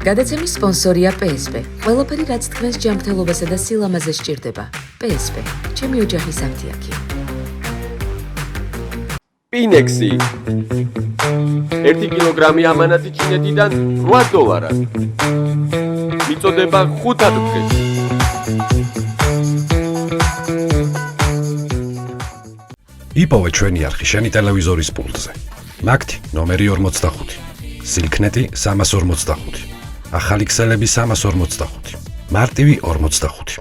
გადაცემის სპონსორია PSP. ყველაფერი რაც თქვენს ჯანმრთელობასა და სილამაზე სჭირდება. PSP. ჩემი ოჯახის აფთიაქი. Pinexi 1 კილოგრამი ამანათი ჩინეთიდან $8. მიწოდება 5 დღეს. იპოვე ჩვენი არხი შენი ტელევიზორის პულტზე. მაგთი ნომერი 45. სილქნეტი 345. ახალი ქსელები 345. მარტივი 45.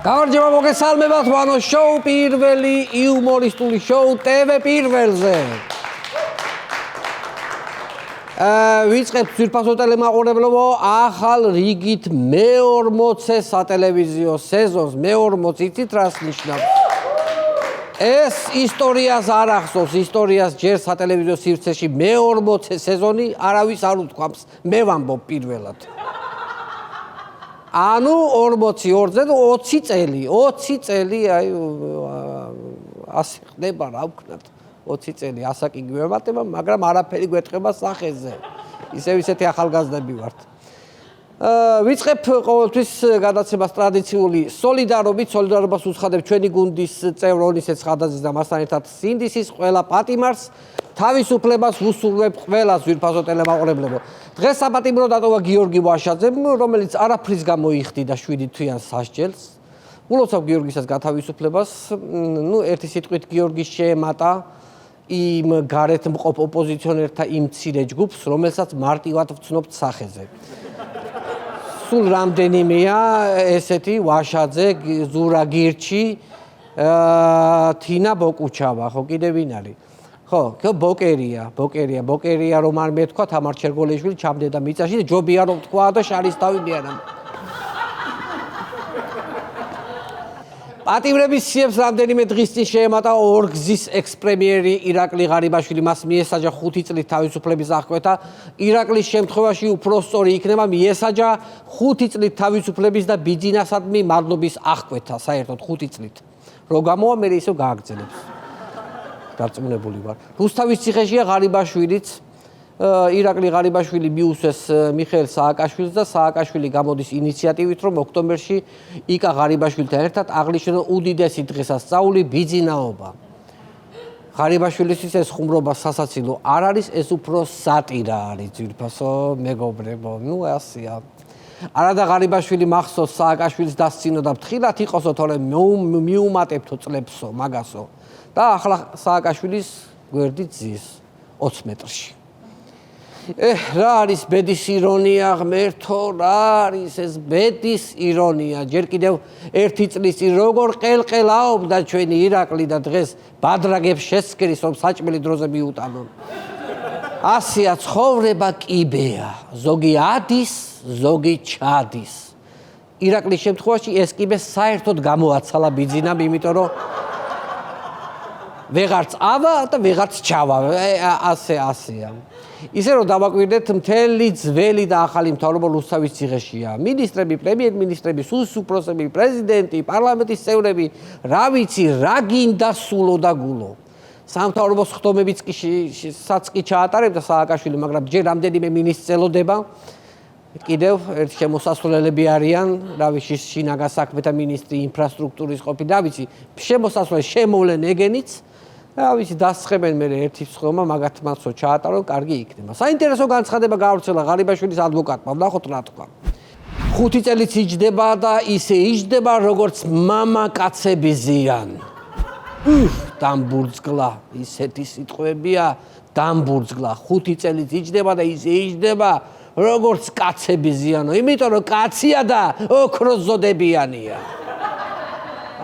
გამარჯობა მოგესალმებათ ვანო შოუ პირველი იუმორისტული შოუ TV პირველზე. ვიწყებთ ძვირფასო ტელემაყურებლებო ახალ რიგით მე-40 სატელევიზიო სეზონს. მე-40 იცით რას ნიშნავს? ეს ისტორიას არ ახსოვს, ისტორიას ჯერ სატელევიზიო სივრცეში მე-40 სეზონი არავის არ უთქვამს. მე ვამბობ პირველად. ანუ 42-ზე 20 წელი, 20 წელი, აი ასე ხდება რა ვქნათ. 20 წელი ასაკი გვემატება, მაგრამ არაფერი გვეთყება სახეზე. ისევ ისეთი ახალგაზრდები ვართ. ვიწყებ ყოველთვის გადაცემას ტრადიციული სოლიდარობით, სოლიდარობას უცხადებ ჩვენი გუნდის წევრ ონისე ცხადაძის და მასთან ერთად სინდისის ყველა პატიმარს. თავისუფლებას ვუსურვებ ყველა ძვირფასო ტელემაყურებლებო. დღეს საპატიმრო დატოვა გიორგი ვაშაძემ, რომელიც არაფრის გამო იხდიდა 7 თვიან სასჯელს. ულოცავ გიორგისაც გათავისუფლებას. ერთი სიტყვით გიორგის შეემატა იმ გარეთ მყოფ ოპოზიციონერთა იმ მცირე ჯგუფს, რომელსაც მარტივად ვცნობთ სახეზე. სულ რამდენიმეა ესეთი ვაშაძე, ზურა გირჩი, თინა ბოკუჩავა, ხო კიდე ვინ არის? ხო, ბოკერია რომ არ მეთქვა თამარ ჩერგოლეიშვილი ჩამდედა მიწაში და ჯობია რომ თქვა და შარისთავი მიანა. პატიმრების სიებს რამდენიმე დღის წინ შეემატა ორგზის ექს-პრემიერი ირაკლი ღარიბაშვილი, მას მიესაჯა 5 წლით თავისუფლების აღკვეთა. ირაკლის შემთხვევაში უფრო სწორი იქნება მიესაჯა 5 წლით თავისუფლების და ბიძინასადმი მადლობის აღკვეთა, საერთოდ 5 წლით. რო გამოვა მე ისევ გააგრძელებს. დარწმუნებული ვარ. რუსთავის ციხეშია ღარიბაშვილიც, ირაკლი ღარიბაშვილი მიუსვეს მიხეილ სააკაშვილს და სააკაშვილი გამოდის ინიციატივით, რომ ოქტომბერში იკა ღარიბაშვილთან ერთად აღნიშნონ უდიდესი დღესასწაული ბიძინაობა. ღარიბაშვილისთვის ეს ხუმრობა სასაცილო არ არის, ეს უფრო სატირა არის, ძვირფასო მეგობრებო. ასეა. არადა ღარიბაშვილი მახსოვს სააკაშვილს დასცინო და ფრთხილად იყოსო, თორემ მიუმატებთო წლებსო, მაგასო. და ახლა სააკაშვილის გვერდი ძის 20 მეტრში. რა არის ბედის ირონია, ღმერთო, რა არის ეს ბედის ირონია. ჯერ კიდევ 1 წლის წინ როგორ ყელყელაობდა ჩვენი ირაკლი და დღეს ბადრაგებს შესკრის, რომ საჭმელი დროზე მიუტანონ. ასეა ცხოვრება კიბეა, ზოგი ადის, ზოგი ჩადის. ირაკლის შემთხვევაში ეს კიბე საერთოდ გამოაცალა ბიძინამ, იმიტომ რომ ვეღარც ავა და ვეღარც ჩავა, ასეა. ისე რომ დავაკვირდეთ, მთელი ძველი და ახალი მთავრობა რუსთავის ციხეშია. მინისტრები, პრემიერ-მინისტრები, სუსუპროსები, პრეზიდენტი, პარლამენტის წევრები, რა ვიცი, რა გინდა სულო და გულო. სამთავრობო სხდომებიც კი ჩაატარებდა სააკაშვილი, მაგრამ ჯერ რამდენიმე მინისტრს ელოდება. კიდევ ერთ შემოსასვლელები არიან, რა ვიცი, შინაგან საქმეთა მინისტრი, ინფრასტრუქტურის ყოფილი, რა ვიცი, შემოსასვლელი შემოვლენ ეგენიც. რა ვიცი, დასწრებენ მე ერთი სხდომა, მაგათ მაცო ჩაატარონ, კარგი იქნება. საინტერესო განცხადება გაავრცელა ღარიბაშვილის ადვოკატმა, ვნახოთ რა თქვა. 5 წელიც იჯდება და ისე იჯდება, როგორც მამაკაცები ზიან. დამბურძგლა, ისეთი სიტყვებია, დამბურძგლა. 5 წელიც იჯდება და ისე იჯდება, როგორც კაცები ზიანო, იმიტომ რომ კაცია და ოქროს ზოდებიანია.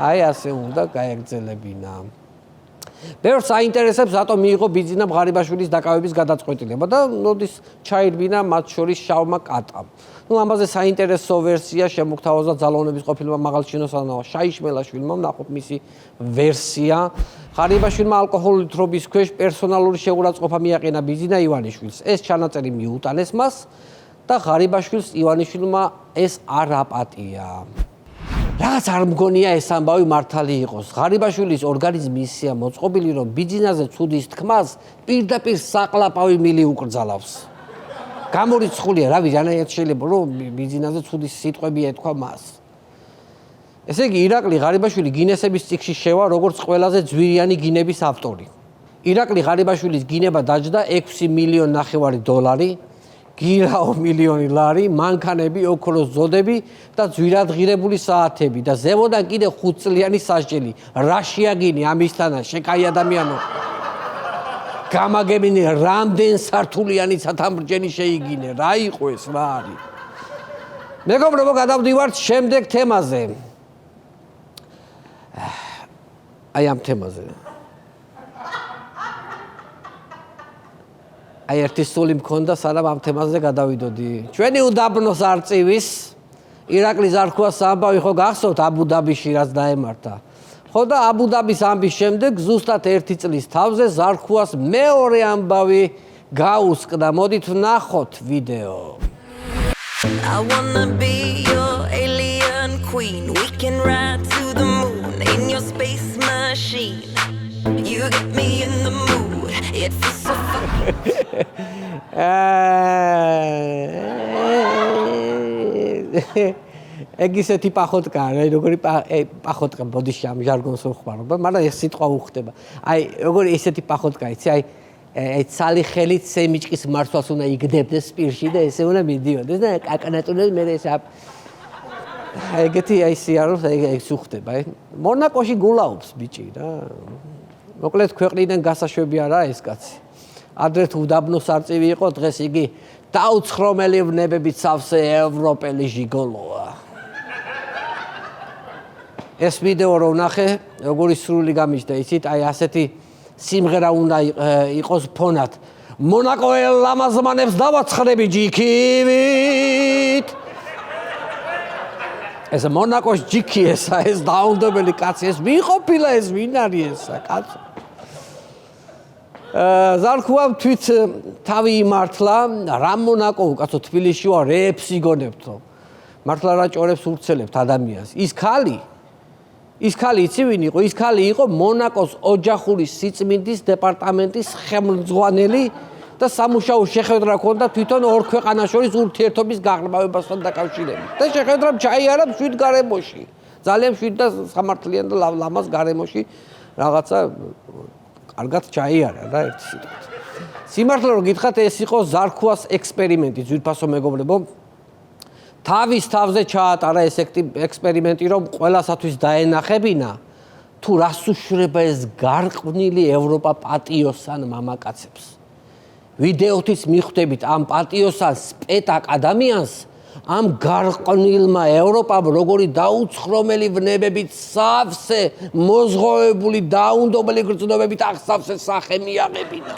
აი ასე უნდა გაეგრძელებინა. ბევრს აინტერესებს, რატომ მიიღო ბიძინა ღარიბაშვილის დაკავების გადაწყვეტილება და მოდის ჩაირბინა მათ შორის შავმა კატამ. ამაზე საინტერესო ვერსია შემოგთავაზა ძალოვნების ყოფილმა მაღალჩინოსანმა შაიშმელაშვილმა, ნახოთ მისი ვერსია. ღარიბაშვილმა ალკოჰოლური თრობის ქვეშ პერსონალური შეურაცხყოფა მიაყენა ბიძინა ივანიშვილს. ეს ჩანაწერი მიუტანეს მას და ღარიბაშვილს ივანიშვილმა ეს არ აპატია. რაც არ მგონია ეს ამბავი მართალი იყოს. ღარიბაშვილის ორგანიზმი ისეა მოწყობილი, რომ ბიძინაზე ცუდის თქმას პირდაპირ საყლაპავი მილი უკრძალავს. გამორიცხულია, რავი, რანაირად შეიძლება რომ ბიძინაზე ცუდის სიტყვები ეთქვა მას. ესე იგი, ირაკლი ღარიბაშვილი გინესების წიგნში შევა როგორც ყველაზე ძვირიანი გინების ავტორი. ირაკლი ღარიბაშვილის გინება დაჯდა 6,5 მილიონი დოლარი, გირაო მილიონი ლარი, მანქანები, ოქროს ზოდები და ძვირადღირებული საათები და ზემოდან კიდე 5 წლიანი სასჯელი. რა შეაგინი ამისთანა, შეკაი ადამიანო. გამაგებინე, რამდენ სართულიანი ცათამბჯენი შეიგინე, რა იყო ეს, რა არის. მეგობრებო, გადავდივართ შემდეგ თემაზე. აი ამ თემაზე. აი ერთი სული მქონდა, სანამ ამ თემაზე გადავიდოდი. ჩვენი უდაბნოს არწივის ირაკლი ზარქუას ამბავი ხო გახსოვთ აბუ-დაბიში რაც დაემართა. ხო და აბუ-დაბის ამბის შემდეგ ზუსტად 1 წლის თავზე ზარქუას მეორე ამბავი გაუსკდა. მოდით ვნახოთ ვიდეო. I wanna be your alien queen. We can ride to the moon in your space machine. You get me in the mood. It feels so ეგ ისეთი პახოტკაა, როგორი პახოტკა ბოდიში ამ ჟარგონს ვხმარობ, მაგრამ ეს სიტყვა უხდება. აი, როგორი ესეთი პახოტკა, იცი, აი ცალი ხელით სემიჭკის მარცვალს უნდა იგდებდეს პირში და ესე უნდა მიდიოდეს და კაკანატუნებს მე ეს ეგეთი აი სიარულს ეგ უხდება, აი. მონაკოში გულაობს ბიჭი რა. მოკლედ ქვეყნიდან გასაშვები არაა ეს კაცი. ადრე თუ უდაბნოს არწივი იყო, დღეს იგი დაუცხრომელი ვნებებით სავსე ევროპელი ჟიგოლოა. ეს ვიდეო რო ვნახე, როგორი სრული გამიჩნდა, იცით, აი ასეთი სიმღერა უნდა იყოს ფონად. მონაკოელ ლამაზმანებს დავაცხრები ჯიქივით. ეს მონაკოს ჯიქი ესა, ეს დაუნდობელი კაცი, ეს მიყოფილა ეს ვინ არის ესა, კაცო. ზარქუამ თვით თავი იმართლა, რა მონაკო უკაცო თბილისში ვარ, რეებს იგონებთო. მართლა რა ჭორებს ურცელებთ ადამიანს. ის ქალი იცი ვინ იყო? ის ქალი იყო მონაკოს ოჯახური სიწმინდის დეპარტამენტის ხელმძღვანელი და სამუშაო შეხვედრა ჰქონდა თვითონ ორ ქვეყანას შორის ურთიერთობის გაღრმავებასთან დაკავშირებით. და შეხვედრამ ჩაიარა მშვიდ გარემოში. ძალიან მშვიდ და სამართლიან და ლამაზ გარემოში რაღაცა კარგად ჩაიარა რა ერთი სიტყვით. სიმართლე რომ გითხრათ, ეს იყო ზარქუას ექსპერიმენტი, ძვირფასო მეგობრებო. თავის თავზე ჩაატარა ეს ექსპერიმენტი, რომ ყველასათვის დაენახებინა თუ რას უშვრება ეს გარყვნილი ევროპა პატიოსან მამაკაცებს. ვიდეოთიც მიხვდებით ამ პატიოსან სპეტაკ ადამიანს, ამ გარყვნილმა ევროპამ როგორი დაუცხრომელი ვნებებით სავსე მოზღოვებული დაუნდობელი გრძნობებით აღსავსე სახე მიაღებინა.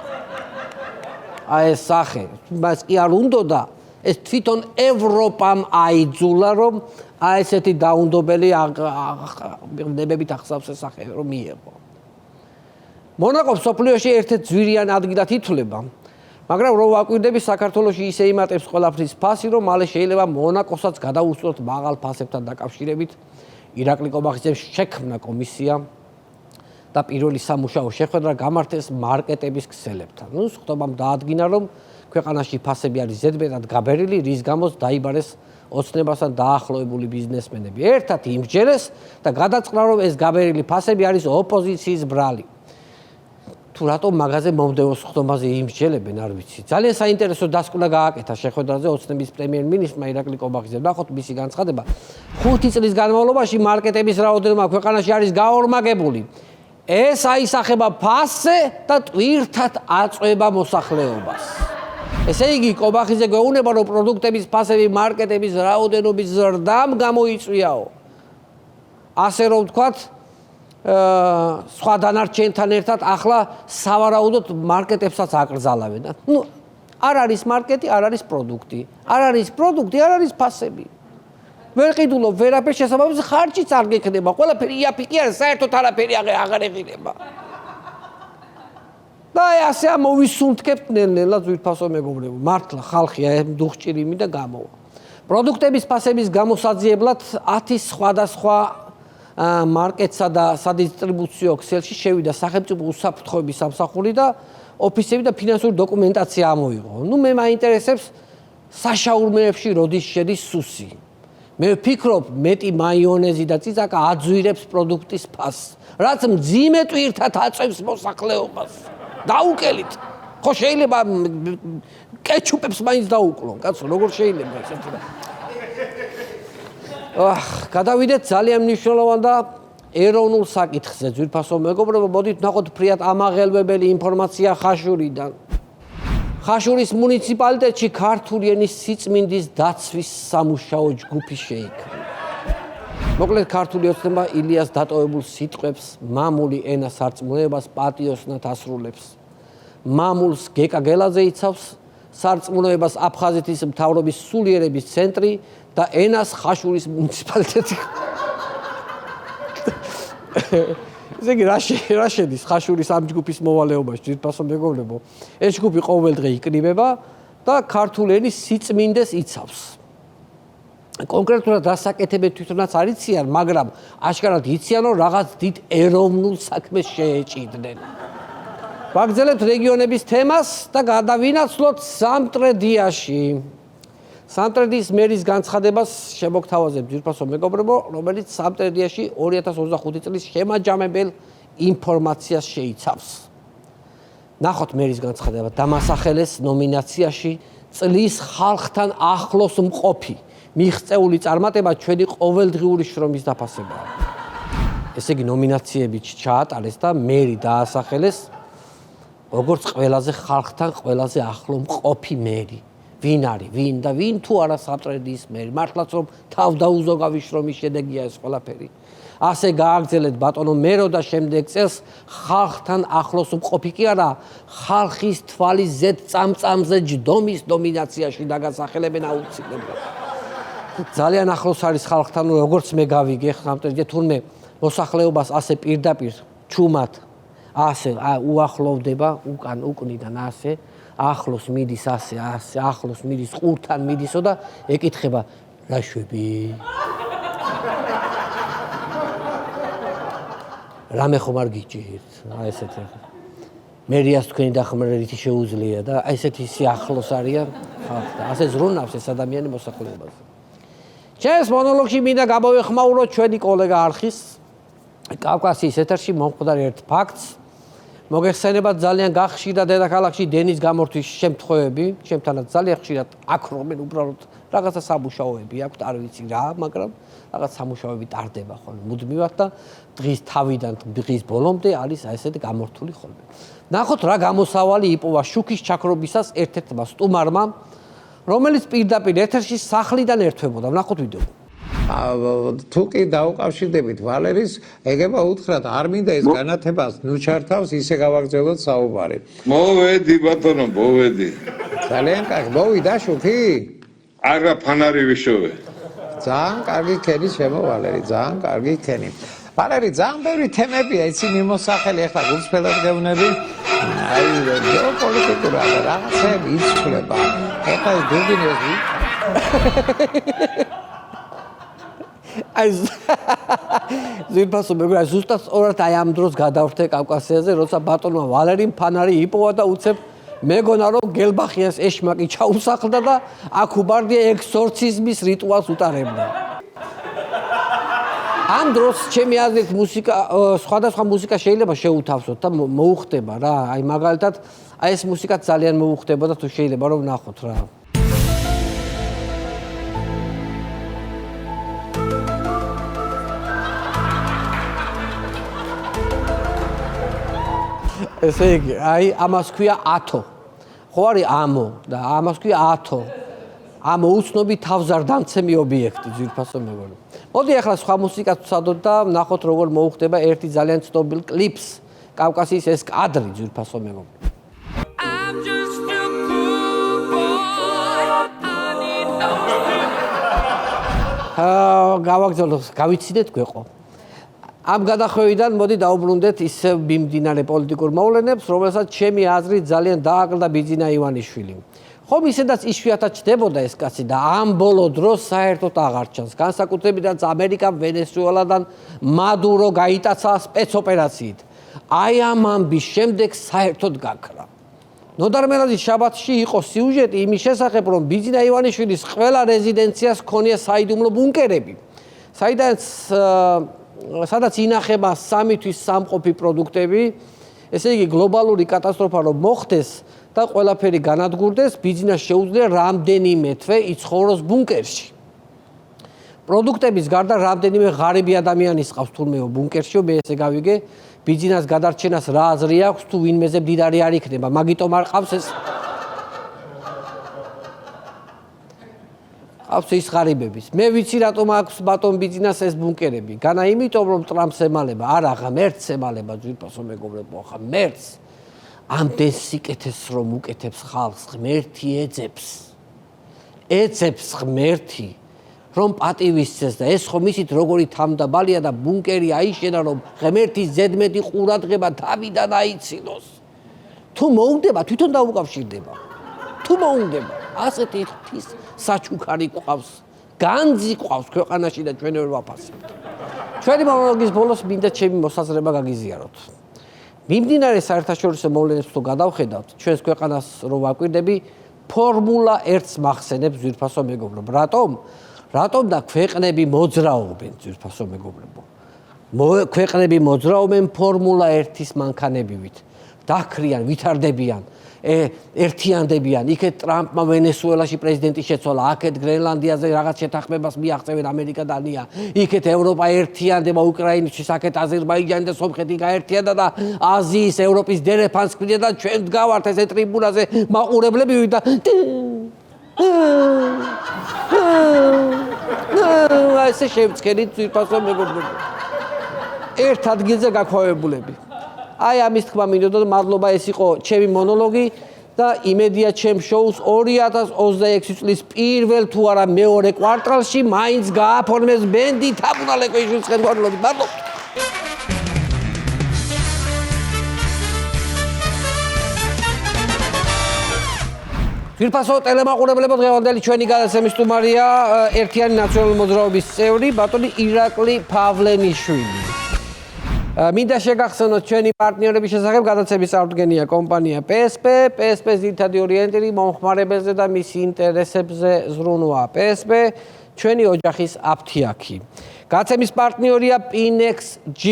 აი ეს სახე, მას კი არ უნდოდა, ეს თვითონ ევროპამ აიძულა, რომ აი ესეთი დაუნდობელი ვნებებით აღსავსე სახე რომ მიეღო. მონაკო მსოფლიოში ერთ-ერთ ძვირიან ადგილად ითვლება. მაგრამ რო ვაკვირდები, საქართველოში ისე იმატებს ყველაფრის ფასი, რომ მალე შეიძლება მონაკოსაც გადაუსწროთ მაღალ ფასებთან დაკავშირებით. ირაკლი კობახიძემ შექმნა კომისია და პირველი სამუშაო შეხვედრა გამართეს მარკეტების ქსელებთან. სხდომამ დაადგინა, რომ ქვეყანაში ფასები არის ზედმეტად გაბერილი, რის გამოც დაიბარეს ოცნებასთან დაახლოებული ბიზნესმენები. ერთად იმსჯერეს და გადაწყდა, რომ ეს გაბერილი ფასები არის ოპოზიციის ბრალი. თუ რატომ მაგაზე მომდეოს ხდომაზე იმსჯელებენ, არ ვიცი. ძალიან საინტერესო დასკვნა გააკეთა შეხვედრაზე ოცნების პრემიერ-მინისტრმა ირაკლი კობახიძემ. ნახოთ მისი განცხადება. 5 წლის განმავლობაში მარკეტების რაოდენობა ქვეყანაში არის გაორმაგებული. ეს აისახება ფასზე და ტვირთად აწვება მოსახლეობას. ესე იგი, კობახიძე გვეუბნება, რომ პროდუქტების ფასები მარკეტების რაოდენობის ზრდამ გამოიწვიაო. ასე რომ ვთქვათ, სხვა დანარჩენთან ერთად ახლა სავარაუდოდ მარკეტებსაც აკრძალავენ. ნუ არ არის მარკეტი, არ არის პროდუქტი. არ არის პროდუქტი, არ არის ფასები. ვერ ყიდულობ ვერაფერს შესაბამისად ხარჯიც არ გექნება. ყველაფერი იაფი არის, საერთოდ არაფერი აღარ ეღირება. და ასე მოვისუნთქებთ ნელ-ნელა ძვირფასო მეგობრებო. მართლა ხალხი დუხჭირიმი და გამოვა. პროდუქტების ფასების გამოსაძიებლად 10 სხვადასხვა მარკეტსა და სადისტრიბუციო ქსელში შევიდა სახელმწიფო უსაფრთხოების სამსახური და ოფისები და ფინანსური დოკუმენტაცია ამოიღო. ნუ მე მაინტერესებს საშაურმეებში როდის შედის სუსი. მე ვფიქრობ მეტი მაიონეზი და წიწაკა აძვირებს პროდუქტის ფასს, რაც მძიმე ტვირთად აწევს მოსახლეობას. დაუკელით. ხო შეიძლება კეჩუპებს მაინც დაუკლონ, კაცო, როგორ შეიძლება ეს? გადავიდეთ ძალიან მნიშვნელოვან და ეროვნულ საკითხზე, ძვირფასო მეგობრებო, მოდით ნახოთ ფრიად ამაღელვებელი ინფორმაცია ხაშურიდან. ხაშურის მუნიციპალიტეტში ქართული ენის სიწმინდის დაცვის სამუშაო ჯგუფი შეიქმნა. მოკლედ ქართული ოცნება ილიას დატოვებულ სიტყვებს მამული ენა სარწმუნოებას პატიოსნად ასრულებს. მამულს გეკა გელაძე იცავს, სარწმუნოებას აფხაზეთის მთავრობის სულიერების ცენტრი და ენას ხაშურის მუნიციპალიტეტი. ესე იგი რა შედის ხაშურის ამ ჯგუფის მოვალეობაში, ძვირფასო მეგობრებო? ეს ჯგუფი ყოველდღე იკრიბება და ქართული ენის სიწმინდეს იცავს. კონკრეტულად დასაკეთებენ თვითონაც არ იციან, მაგრამ აშკარად იციან, რომ რაღაც დიდ ეროვნულ საქმეს შეეჭიდნენ. ვაგრძელებთ რეგიონების თემას და გადავინაცვლოთ სამტრედიაში. სამტრედიის მერის განცხადებას შემოგთავაზებთ, ძვირფასო მეგობრებო, რომელიც სამტრედიაში 2025 წლის შემაჯამებელ ინფორმაციას შეიცავს. ნახოთ მერის განცხადება. დამასახელეს ნომინაციაში წლის ხალხთან ახლოს მყოფი მიღწეული წარმატება ჩვენი ყოველდღიური შრომის დაფასებაა. ესე იგი ნომინაციები ჩაატარეს და მერი დაასახელეს როგორც ყველაზე ხალხთან ყველაზე ახლო მყოფი მერი. ვინ არის, ვინ და ვინ თუ არა სამტრედიის მერი. მართლაც რომ თავდაუზოგავი შრომის შედეგია ეს ყველაფერი. ასე გააგრძელეთ ბატონო მერო და შემდეგ წელს ხალხთან ახლოს მყოფი კი არა, ხალხის თვალის ზედ წამწამზე ჯდომის ნომინაციაში დაგასახელებენ აუცილებლად. ძალიან ახლოს არის ხალხთან, როგორც მე გავიგე სამტრედია, თურმე მოსახლეობას ასე პირდაპირ ჩუმად ასე უახლოვდება უკან უკნიდან ასე ახლოს მიდის ასე ახლოს მიდის ყურთან მიდისო და ეკითხება რა შვები რამე ხომ არ გიჭირთ ესეთი მერიას თქვენი დახმარებით შეუძლია და ესეთი სიახლოს არიან ხალხი და ასე ზრუნავს ეს ადამიანი მოსახლეობაზე. ჩემს მონოლოგში მინდა გამოვეხმაუროთ ჩვენი კოლეგა არხის კავკასიის ეთერში მომხდარ ერთ ფაქტს. მოგეხსენებათ ძალიან გახშირად დედაქალაქში დენის გამორთვის შემთხვევები, ჩემთანაც ძალიან ხშირად აქრობენ უბრალოდ რაღაცა სამუშაოები აქვთ, არ ვიცი რა, მაგრამ რაღაც სამუშაოები ტარდება ხოლმე მუდმივად და დღის თავიდან დღის ბოლომდე არის ესეთი გამორთული ხოლმე. ნახოთ რა გამოსავალი იპოვა შუქის ჩაქრობისას ერთ-ერთმა სტუმარმა, რომელიც პირდაპირ ეთერში სახლიდან ერთვებოდა. ნახოთ ვიდეო. თუ კი დაუკავშირდებით ვალერის, ეგება უთხრათ, არ მინდა ეს განათებას ნუ ჩართავს, ისე გავაგრძელოთ საუბარი. მოვედი ბატონო, მოვედი. ძალიან კარგი, მოვიდა შუქი? არა, ფანარი ვიშოვე. ძალიან კარგი ქენი შემო ვალერი, ძალიან კარგი ქენი. ვალერი, ძალიან ბევრი თემებია, იცი მიმოსახელი, ახლა გულწრფელად გეუბნები. აი, გეოპოლიტიკური რაღაცები იცვლება. ახლა დუგინეს აი ზირფასო მეგობრებო, ზუსტად სწორად აი ამ დროს გადავრთე კავკასიაზე, როცა ბატონმა ვალერიმ ფანარი იპოვა და უცებ მეგონა რომ გელბახიას ეშმაკი ჩაუსახლდა და აქ უბარდია ექსორციზმის რიტუალს უტარებდა. ამ დროს ჩემი აზრით მუსიკა, სხვადასხვა მუსიკა შეიძლება შეუთავსოთ და მოუხდება რა. აი მაგალითად, აი ეს მუსიკაც ძალიან მოუხდება და თუ შეიძლება რომ ნახოთ რა. ესე იგი, აი ამას ქვია ათო. ხო არის ამო და ამას ქვია ათო. ამ უცნობი თავზარდამცემი ობიექტი ძვირფასო მეგობრებო. მოდი ახლა სხვა მუსიკას ვსადოთ და ვნახოთ როგორ მოუხდება ერთი ძალიან ცნობილ კლიპს კავკასიის ეს კადრი ძვირფასო მეგობრებო. I'm just a poor boy. I need help. გავაგზავნოთ, გავიცინეთ გვეყო. ამ გადახვევიდან მოდი დაუბრუნდეთ ისე მიმდინარე პოლიტიკურ მოვლენებს, რომელსაც ჩემი აზრით ძალიან დააკლდა ბიძინა ივანიშვილი. ხომ ისედაც იშვიათად ჩდებოდა ეს კაცი და ამ ბოლო დროს საერთოდ აღარ ჩანს. განსაკუთრებით ამერიკამ ვენესუელადან მადურო გაიტაცა სპეცოპერაციით. აი ამ ამბის შემდეგ საერთოდ გაქრა. ნოდარ მელაძის შაბათში იყო სიუჟეტი იმის შესახებ, რომ ბიძინა ივანიშვილის ყველა რეზიდენციას ჰქონია საიდუმლო ბუნკერები, სადაც ინახება 3 თვის სამყოფი პროდუქტები, ესე იგი გლობალური კატასტროფა რომ მოხდეს და ყველაფერი განადგურდეს, ბიძინას შეუძლია რამდენიმე თვე იცხოვროს ბუნკერში. პროდუქტების გარდა რამდენიმე ღარიბი ადამიანის ყავს თურმეო ბუნკერში, მე ესე გავიგე, ბიძინას გადარჩენას რა აზრი აქვს თუ ვინმეზე მდიდარი არ იქნება, მაგიტომ არ ყავს ეს ყავს ის ღარიბების. მე ვიცი რატომ აქვს ბატონ ბიძინას ეს ბუნკერები. განა იმიტომ რომ ტრამპს ემალება, არა ღმერთს ემალება ძვირფასო მეგობრებო, ღმერთს. ამდენ სიკეთეს რომ უკეთებს ხალხს, ღმერთი ეძებს ღმერთი რომ პატივისცეს და ეს ხომ ისიც როგორი თამდაბალია და ბუნკერი აიშენა რომ ღმერთის ზედმეტი ყურადღება თავიდან აიცინოს. თუ მოუნდება თვითონ დაუკავშირდება. თუ მოუნდება ასეთი ღვთის საჩუქარი ყავს, განძი ყავს ქვეყანაში და ჩვენ ვერ ვაფასებთ. ჩვენი მონოლოგის ბოლოს მინდა ჩემი მოსაზრება გაგიზიაროთ. მიმდინარე საერთაშორისო მოვლენებს თუ გადავხედავთ, ჩვენს ქვეყანას რო ვაკვირდები, ფორმულა 1-ს მახსენებს ძვირფასო მეგობრებო. რატომ და ქვეყნები მოძრაობენ ძვირფასო მეგობრებო. ქვეყნები მოძრაობენ ფორმულა 1-ის მანქანებივით. დაქრიან, ვითარდებიან, ერთიანდებიან. იქეთ ტრამპმა ვენესუელაში პრეზიდენტი შეცვალა, აქეთ გრენლანდიაზე რაღაც შეთანხმებას მიაღწევენ ამერიკა და დანია. იქეთ ევროპა ერთიანდება უკრაინაში, აქეთ აზერბაიჯანი და სომხეთი გაერთიანდა და აზიის, ევროპის დერეფანს ქმნიდა და ჩვენ ვდგავართ ესე ტრიბუნაზე მაყურებლები და ესე შევწქენით ძვირფასო მეგობრებო. ერთ ადგილზე გაქვავებულები. აი ამის თქმა მინდოდა და მადლობა, ეს იყო ჩემი მონოლოგი და იმედია ჩემ შოუს 2026 წლის პირველ თუ არა მეორე კვარტალში მაინც გააფორმეს ბენდი თაბუნა ლეკვიშვილის ხელმძღვანელობით. მადლობა. ძვირფასო ტელემაყურებლებო, დღევანდელი ჩვენი გადაცემის სტუმარია ერთიანი ნაციონალური მოძრაობის წევრი ბატონი ირაკლი ფავლენიშვილი. მინდა შეგახსენოთ ჩვენი პარტნიორების შესახებ გადაცემის წარდგენია კომპანია PSP. PSP-ს ძირითადი ორიენტირი მომხმარებელზე და მის ინტერესებზე ზრუნვაა. PSP ჩვენი ოჯახის აფთიაქი. გადაცემის პარტნიორია Pinex G.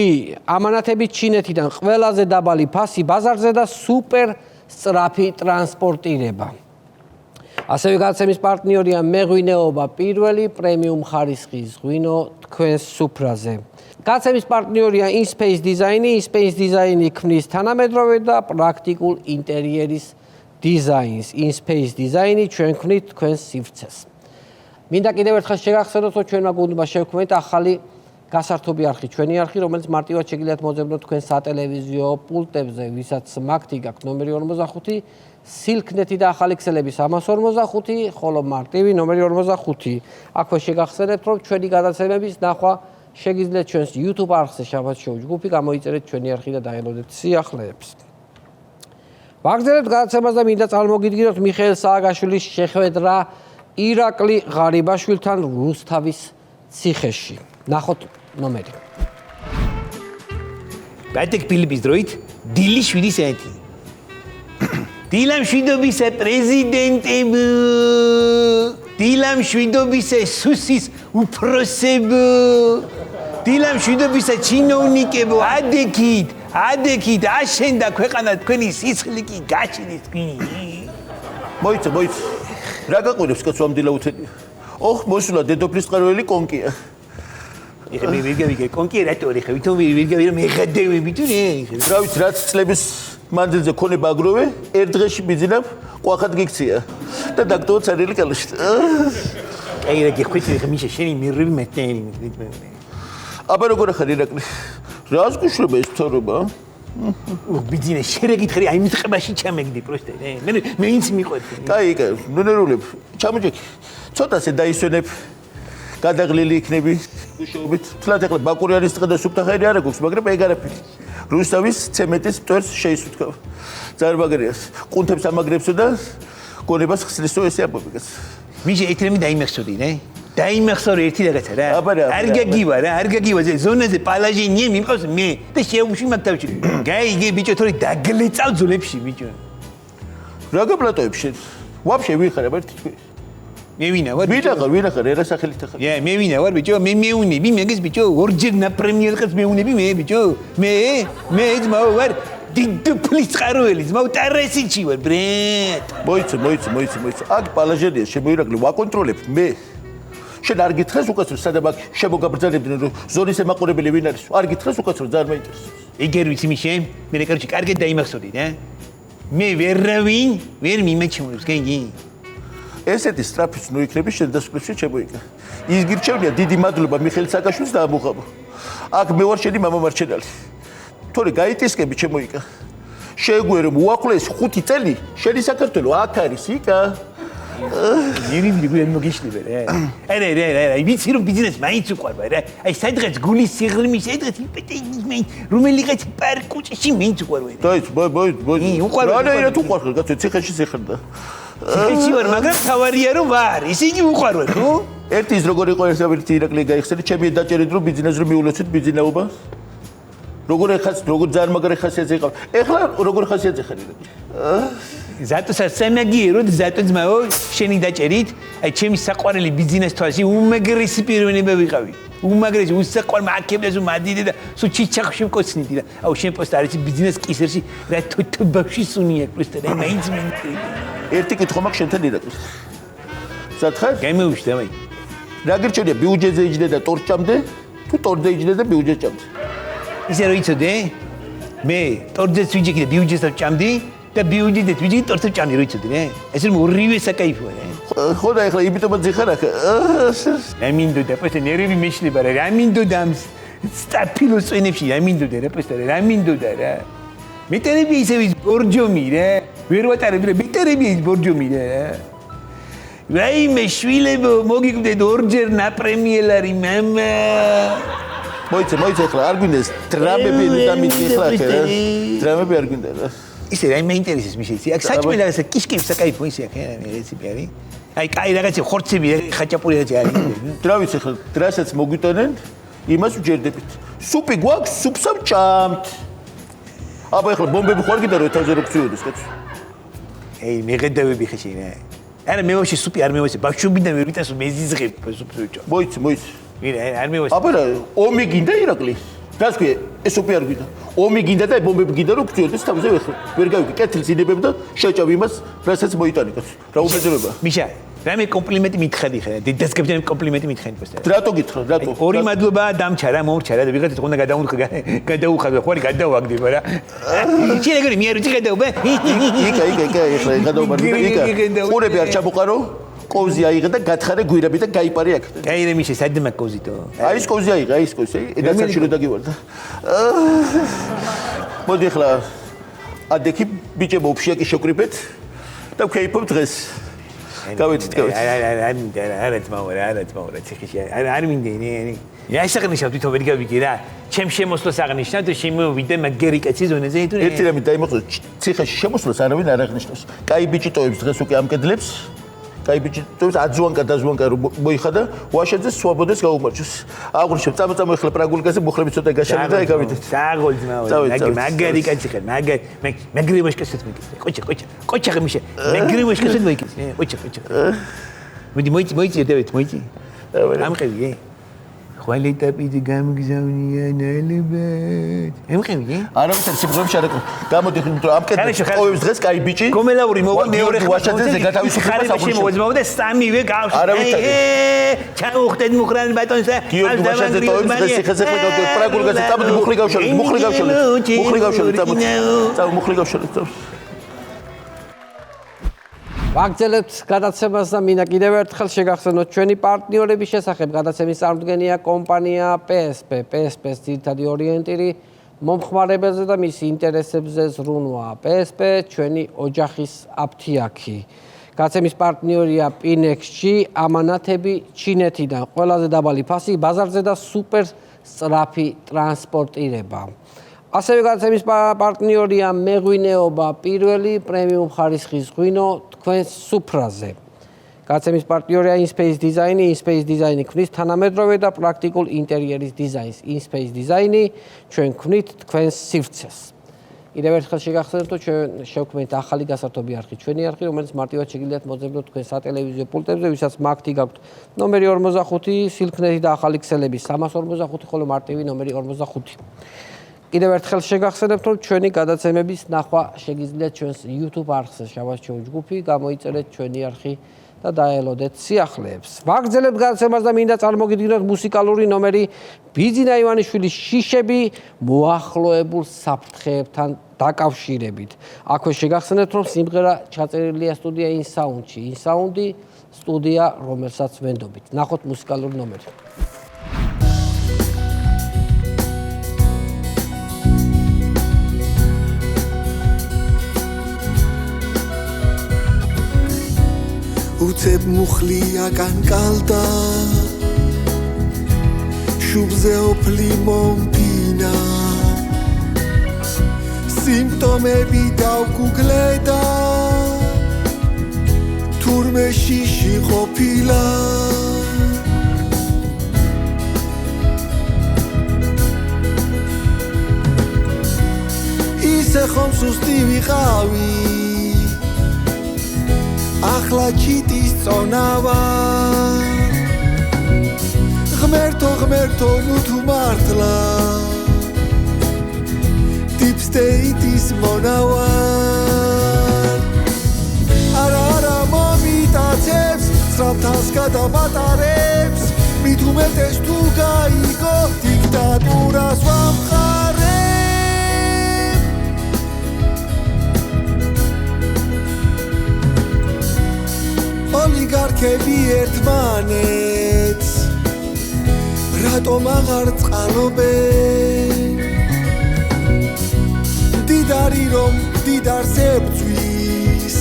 ამანათები ჩინეთიდან ყველაზე დაბალი ფასი ბაზარზე და სუპერ სწრაფი ტრანსპორტირება. ასევე გადაცემის პარტნიორია მეღვინეობა პირველი პრემიუმ ხარისხის ღვინო თქვენს სუფრაზე. გადაცემის პარტნიორია InSpace Design. InSpace Design ქმნის თანამედროვე და პრაქტიკულ ინტერიერის დიზაინს. InSpace Design ჩვენ ქმნით თქვენს სივრცეს. მინდა კიდევ ერთხელ შეგახსენოთ, რომ ჩვენმა გუნდმა შევქმნით ახალი გასართობი არხი, ჩვენი არხი, რომელიც მარტივად შეგიძლიათ მოძებნოთ თქვენ სატელევიზიო პულტებზე, ვისაც მაგთი გაქვთ ნომერი 45, სილქნეთი და ახალი ქსელები 345, ხოლო მარტივი ნომერი 45. აქვე შეგახსენებთ, რომ ჩვენი გადაცემების ნახვა შეგიძლიათ ჩვენს YouTube არხზე შაბათ შოუ ჯგუფი, გამოიწერეთ ჩვენი არხი და დაელოდეთ სიახლეებს. ვაგრძელებთ გადაცემას და მინდა წარმოგიდგინოთ მიხეილ სააკაშვილის შეხვედრა ირაკლი ღარიბაშვილთან რუსთავის ციხეში. ნახოთ ნომერი. ბატეკ ფილიპის დროით დილი 7 საათი. დილამ შვიდობისა პრეზიდენტებო, დილამ შვიდობისა სუსის უფროსებო, დილამ შვიდობისა ჩინოვნიკებო, ადექით, აშენდა ქვეყანა თქვენი სისხლი კი გაჩნდეს თქვენი. მოიცა, რა გაყვირებს კაცო ამ დილაუთელი? ოხ, მოსულა დედოფლის წყაროელი კონკია. მე ვიგე კონკია რატო ხე, ვითომ ვიგე მეღადევები თუ ნე. რა ვიცი, რაც წლების მანძილზე ქონება აგროვე, ერთ დღეში ბიძინებ ყვახად გიქცია და დაგტოვა ცარიელი კალაში. აი რა გიხვიცი ხე მიშა შენი მირები მეტენი. აბა როგორ ახარ ირაკლი? რას გუშვება ეს თორობა? ბიძინე შერეგითხრი აი მიტყებაში ჩამეგდი პროსტე. მე ინც მიყვები. კაი, ნუნერულებ. ჩამოჯექი. ცოტასე დაისვენებ. გადაღლილი იქნები. გუშაობით. თლად ახლა ბაკურიანის დღე და სუფთახერი არ აქვს, მაგრამ ეგ არაფერი. რუსთავის ცემენტის მტვერს შეისუთქავ. ძარმაგრიას. ყუნთებს ამაგრებსო და გონებას ხსნისო ესე აბობიგას. მიშა ეთრემი დაიმახსოდი, ნე? დაიმახსორი ერთი რაღაცა რა. აბა რა. არ გაგივა რა, არ გაგივა ზონაზე პალაჟი ნიე მიმყავს მე და შეუში მაგ თავში. გაიგე ბიჭო თორე დაგლეწავ ძულებში ბიჭო. რა გაპლატოებ შენ? ვაფშე ვიხარ აბა თქვი. მე ვინა ვარ? ვინ ახარ ერა სახელით ახარ. მე ვინა ვარ ბიჭო? მე მეუნები მეგეს ბიჭო, ორჯერ ნაპრემიერ ყავს მეუნები მე ბიჭო. მე ძმა ვარ დიდფლის წყაროელი ძმა ტარესიჩი ვარ ბრეთ. მოიცე. აქ პალაჟერია შემოირაკლი ვაკონტროლებ მე. შენ არ გითხრას უკაცრ სადაბ აქ შემოგაბრძანებდნენ რომ ზონის ემაყურებელი ვინ არის? არ გითხრას უკაცრ ძალიან მაინტერესებს. ეგერ ვიცი მიშე? მე კარგი კარგად დაიმახსოდი რა. მე ვერავინ ვერ მიმაჩვენებს გენგი. ესეთი სტრაფიც ნუ იქნები შენ დასკვნებში შემოიგა. ის გირჩევნია დიდი მადლობა მიხეილ სააკაშვილს და ამუღაბო. აქ მე ვარ შენი მამამარჩენალი. თორე გაიტისკები შემოიგა. შეგვერო უახლოეს 5 წელი შენი საქართველო აქ არის იკა. ირიმი გუენ მოგიშლიბე რა. არა, ვიცი რომ ბიზნეს მაინც უყვარვა რა. აი სადღაც გულის სიღრმი, სადღაც მე რომელიღაც პარკუჭში მეინც უყვარვა. დაიც, უყვარვა. რა თუ უყვარხარ, კაცო, ციხეში სიხრდა. ციხეში ვარ, მაგრამ თავარია რომ ვარ. ისე იგი უყვარვა, ხო? ერთი ის როგორ იყო ერთი ირაკლი გაიხსენე, ჩემი დაჭერით რომ ბიზნეს რომ მიულოცეთ ბიზნესობა. როგორ ძალიან მაგარი ხასიათზე იყო. ეხლა როგორ ხასიათზე ხარ ირაკლი? ზატო სასამაგიერო ზატო ძმაო შენი დაჭერით აი ჩემი საყვარელი ბიზნეს თვალში უმაგრესი პიროვნება ვიყავი უმაგრესი უსაყვარ მაკებლეს უმადიდე და სულ ჩიჩახში მკოცნიდი და აუ შენ პოსტ არის ბიზნეს კისერში რა თუთბავში სუნია პროსტა და მაინც მინდი ერთი კითხვა მაქვს შენთან ირაკლი სათხარ გამოვიშდა მაი რა გირჩენია ბიუჯეტზე იჯდე და ტორჭამდე თუ ტორზე იჯდე და ბიუჯეტჭამდე ისე რო იცოდე მე ტორზეც ვიჯექი და ბიუჯეტსაც ჭამდი და ბიუჯეტით ვიჯი ტორტს ჭამდი რო იცოდი რა ეს რომ ორივე საკაიფოა რა ხო და ეხლა იმიტომაც ზიხარ აქ რამინდოდა პოსტა ნერვი მეშლება რა რამინდოდა ამ სტაფილოს წვენებში რამინდოდა რა პოსტა რამინდოდა რა მეტერები ისე ვის ბორჯომი რა ვერ ვატარებ რა მეტერები ის ბორჯომი რა რაიმე შვილებო მოგიკვდეთ ორჯერ ნაპრემიელარი მამა მოიცე ეხლა არ გვინდეს დრამები დამიჭი ეხლა აქ რა დრამები არ გვინდა რა ისე რა მე ინტერესებს მიშეცი აქ საჭმელი რაღაცა კიშკებს საკაიფო ისე აქ რეციპი არის აი კაი რაღაცა ხორცები ხაჭაპური რაღაცა არის რა ვიცი ხა დრასაც მოგვიტანენ იმას ვჯერდებით სუპი გვაქვს სუპსა ვჭამთ აბა ეხლა ბომბები ხوار გიდა რომ თავზე რო გწიოდეს კაცო ეი მეღედავები ხე შენ არა მე ვაში სუპი არ მევასე ბავშვობიდან ვერ ვიტანს მეზიზღებ სუპს ვჭამ მოიცე ვირა არ მევასე აბა რა ომი გინდა ირაკლი რას ქვია ეს სუპი არ გინდა ომი გინდა და ბომბები გინდა რომ გწიოდეს თავზე ვერ გავიგე კეთილს ინებებ და შეჭავ იმას რასაც მოიტანე კაცო რა უბედურება მიშა რამე კომპლიმენტი მითხარი ხე დედასკებთან კომპლიმენტი მითხარი პოსტა რატო გითხრა რატო ორი მადლობა დამჩა რა მომრჩა რა და ვიღაცას უნდა გადაუხადო ხო არის გადავაგდება რა შენ ეგრე მე არ ვიცი გადაუბე იკა ეხლა გადაუბარდი იკა ყურები არ ჩამოყარო კოვზი აიღე და გათხარე გვირები და გაიპარე აქ. გაირე მიშე სადმა კოვზიტო. აი ეს კოვზი აიღე, აი ეს კოვზი. ედაცაში რო დაგივარდა. მოდი ახლა ადექი ბიჭებო ოფშიაკი შეკრიბეთ და ვქეიფობ დღეს. გავეთით. არა ძმაო, ციხეში არ მინდენი. აი საგნიშნავ თვითონ ვერ გავიგე რა. ჩემ შემოსვლას აღნიშნავ და შემოვიდე მაგერი კაცი ზონაზე თუ ერთი რამე დაიმოხო ციხეში შემოსვლას არავინ არ აღნიშნავს. კაი ბიჭი ტოვებს დღეს უკვე ამ კედლებს. კაი ბიჭი ტოვებს აძვანკა დაზვანკა რომ მოიხადა ვაშაძე სვაბოდეს გაუმარჯოს. აღურჩევ წამოწამო ახლა პრაგულკაზე მუხლები ცოტა გაშალე და ეგავიდეთ. საგოლ ძმაო. მაგარი კაცი ხარ, მაგარი მოსკესეთ მეკითხე. ყოჩა მიშე. მაგარი მოსკესეთ მეკითხე. ყოჩა. მოიცი დევით, მოიცი. ამყევი. ხვალეთ აპიდი გამგზავნია ნალებად. ემყევი? არა ვიცი სიბრომში არ ეკო. გამოდი ამ კედლებს ტოვებს დღეს კაი ბიჭი. კომელაური მოვა მეორე ვაშაძეზე გათავისუფლებას აღნიშნავს. მოძმაო და სამივე გავშ. არა ვიცი. ჩაუხდეთ მუხრან ბატონსა. გიორგი ვაშაძე ტოვებს დღეს ციხეზე ხმედავდეთ პრაგულკაზე წამოდი მუხლი გავშალეთ. მუხლი გავშალეთ წამოდი. მუხლი გავშალეთ. ვაგრძელებთ გადაცემას და მინდა კიდევ ერთხელ შეგახსენოთ ჩვენი პარტნიორების შესახებ. გადაცემის წარმოდგენია კომპანია PSP. PSP-ს ძირითადი ორიენტირი მომხმარებელზე და მის ინტერესებზე ზრუნვაა. PSP ჩვენი ოჯახის აფთიაქი. გადაცემის პარტნიორია Pinex-ში ამანათები ჩინეთიდან. ყველაზე დაბალი ფასი ბაზარზე და სუპერ სწრაფი ტრანსპორტირება. ასევე გადაცემის პარტნიორია მეღვინეობა პირველი პრემიუმ ხარისხის ღვინო თქვენს სუფრაზე. გადაცემის პარტნიორია InSpace დიზაინი. InSpace დიზაინი ქმნის თანამედროვე და პრაქტიკულ ინტერიერის დიზაინს. InSpace დიზაინი ჩვენ ქმნით თქვენს სივრცეს. კიდევ ერთხელ შეგახსენებთ, რომ ჩვენ შევქმნით ახალი გასართობი არხი, ჩვენი არხი, რომელიც მარტივად შეგიძლიათ მოძებნოთ თქვენ სატელევიზიო პულტებზე, ვისაც მაგთი გაქვთ ნომერი 45, სილქნეთი და ახალი ქსელები 345, ხოლო მარტივი ნომერი 45. კიდევ ერთხელ შეგახსენებთ, რომ ჩვენი გადაცემების ნახვა შეგიძლიათ ჩვენს YouTube არხზე შავას ჯგუფი, გამოიწერეთ ჩვენი არხი და დაელოდეთ სიახლეებს. ვაგრძელებთ გადაცემას და მინდა წარმოგიდგინოთ მუსიკალური ნომერი ბიძინა ივანიშვილის შიშები მოახლოებულ საფრთხეებთან დაკავშირებით. აქვე შეგახსენებთ, რომ სიმღერა ჩაწერილია სტუდია InSound-ში. InSound-ი სტუდია, რომელსაც ვენდობით. ნახოთ მუსიკალური ნომერი. უცებ მუხლია კანკალდა შუბზე ოფლი მომფინა სიმპტომები დავგუგლედა თურმე შიში ყოფილა ისე ხომ სუსტი ვიყავი ახლა ჩიტის წონავა ღმერთო ნუ თუ მართლა deep state-ის მონავა არა მომიტაცებს სრაფთას გადამატარებს მით უმეტეს თუ გაიგო დიქტატურას ვამყარებ ოლიგარქები ერთმანეთს რატომ აღარ წყალობენ დიდარი რომ დიდარს ებძვის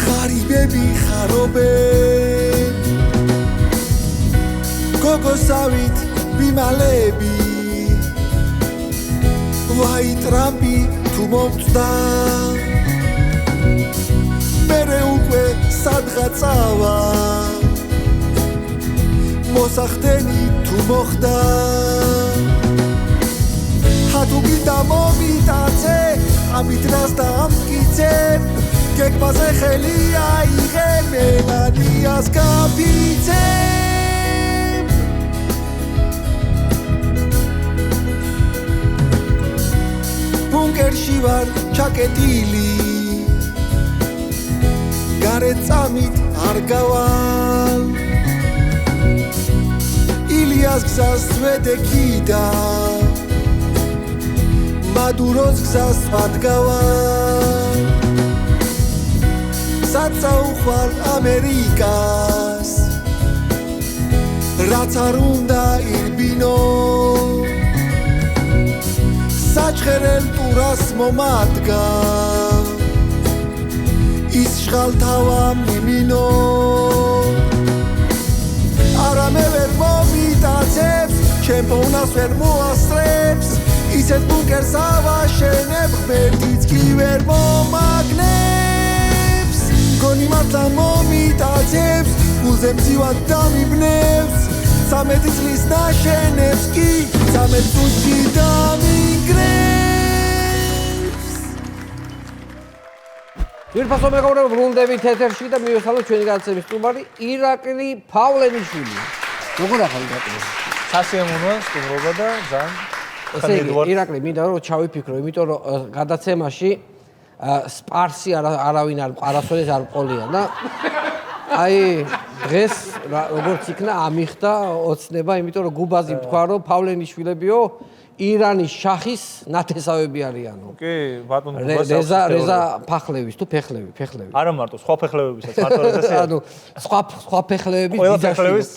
ღარიბები ხარობენ გოგოსავით ბიმალები ვაი ტრამპი თუ მომწდა მერე უკვე სადღაცავა მოსახდენი თუ მოხდა ჰათუ გინდა მომიტაცე ამით რას დამკიცებ გეგმაზე ხელი აიღე მელანიას გაფიცებ ბუნკერში ვარ ჩაკეტილი გარეთ წამით არ გავალ ილიას გზას ვედექიდა მადუროს გზას ვადგავალ საწაუხვალ ამერიკას რაც არ უნდა ირბინო საჩხერელ ტურას მომადგა ის შღალთავა მიმინო არა მე ვერ მომიტაცებს ჩემპონას ვერ მოასწრებს ისეთ ბუნკერს ავაშენებ ღმერთიც კი ვერ მომაგნებს გონი მართლა მომიტაცებს გულზე მძივად დამიბნევს 13 წლის ნაშენებს კი 13 წუთში დამიგრებს ძვირფასო მეგობრებო, ბრუნდებით ეთერში და მივესალმოთ ჩვენი გადაცემის სტუმარი ირაკლი ფავლენიშვილი. როგორ ახალი ირაკლი? სასიამოვნოა სტუმრობა და ძალიან ესე იგი, ირაკლი, მინდა რომ ჩავიფიქრო, იმიტომ რომ გადაცემაში სპარსი არავინ არ არასოდეს არ ყოლია და აი დღეს როგორც იქნა ამიხდა ოცნება, იმიტომ რომ გუბაზი თქვა რომ პავლენიშვილებიო ირანის შახის ნათესავები არიანო. კი, ბატონო გუბაზი. რეზა ფახლევის თუ ფეხლები. არა მარტო, სხვა ფეხლებებისაც მარტო რეზასია. ანუ სხვა ფეხლების ყველა ფეხლების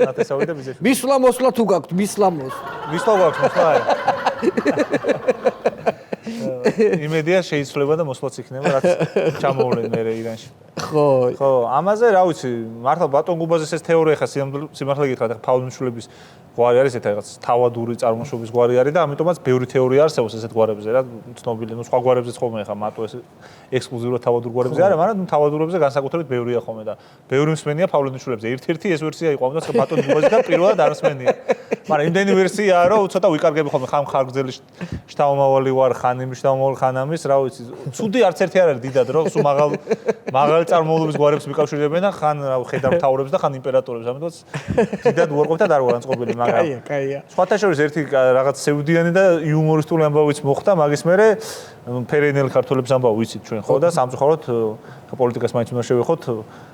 ნათესავი და ბიძაშვილი. მისვლა მოსვლა თუ გაქვთ, მისვლა მოსვლა არა. იმედია შეიძლება და მოსვლაც იქნება, რაც ჩამოვლენ მე ირანში. ხო, ამაზე რა ვიცი, მართლა ბატონ გუბაზის ეს თეორია ხა სიმართლე გითხრათ, ხა პავლენიშვილების გვარი არის ეს რაღაც თავადური წარმოშობის გვარი არის და ამიტომაც ბევრი თეორია არსებობს ესეთ გვარებზე რა, ცნობილი, ნუ სხვა გვარებზეც ხოლმე ხა მარტო ეს ექსკლუზიურად თავადურ გვარებზე არა, მაგრამ ნუ თავადურებზე განსაკუთრებით ბევრია ხოლმე და ბევრი მსმენია პავლენიშვილებზე. ერთ-ერთი ეს ვერსია იყო, ამიტომ ბატონ გუბაზიდან პირველად არ მსმენია. მაგრამ იმდენი ვერსიაა, რომ ცოტა ვიკარგები ხოლმე ხან ხარგზელი შთამომავალი ვარ, ხან იმ შთამომავალი ხან ამის, რა ვიცი. ცუდი არც ერთი არ არის დიდად, რომ სულ მაღალი წარმოულობის გვარებს მიკავშირებენ და ხან ხედავ მთავრებს და ხან იმპერატორებს, ამიტომაც დიდად უარყოფ და არ ვარ ანწყობილი, მაგრამ კაია. სხვათა შორის ერთი რაღაც სევდიანი და იუმორისტული ამბავიც მოხდა, მაგის მერე ფერენელ ქართველებს ამბავ ვიცით ჩვენ, ხო და სამწუხაროდ პოლიტიკას მაინც უნდა შევეხოთ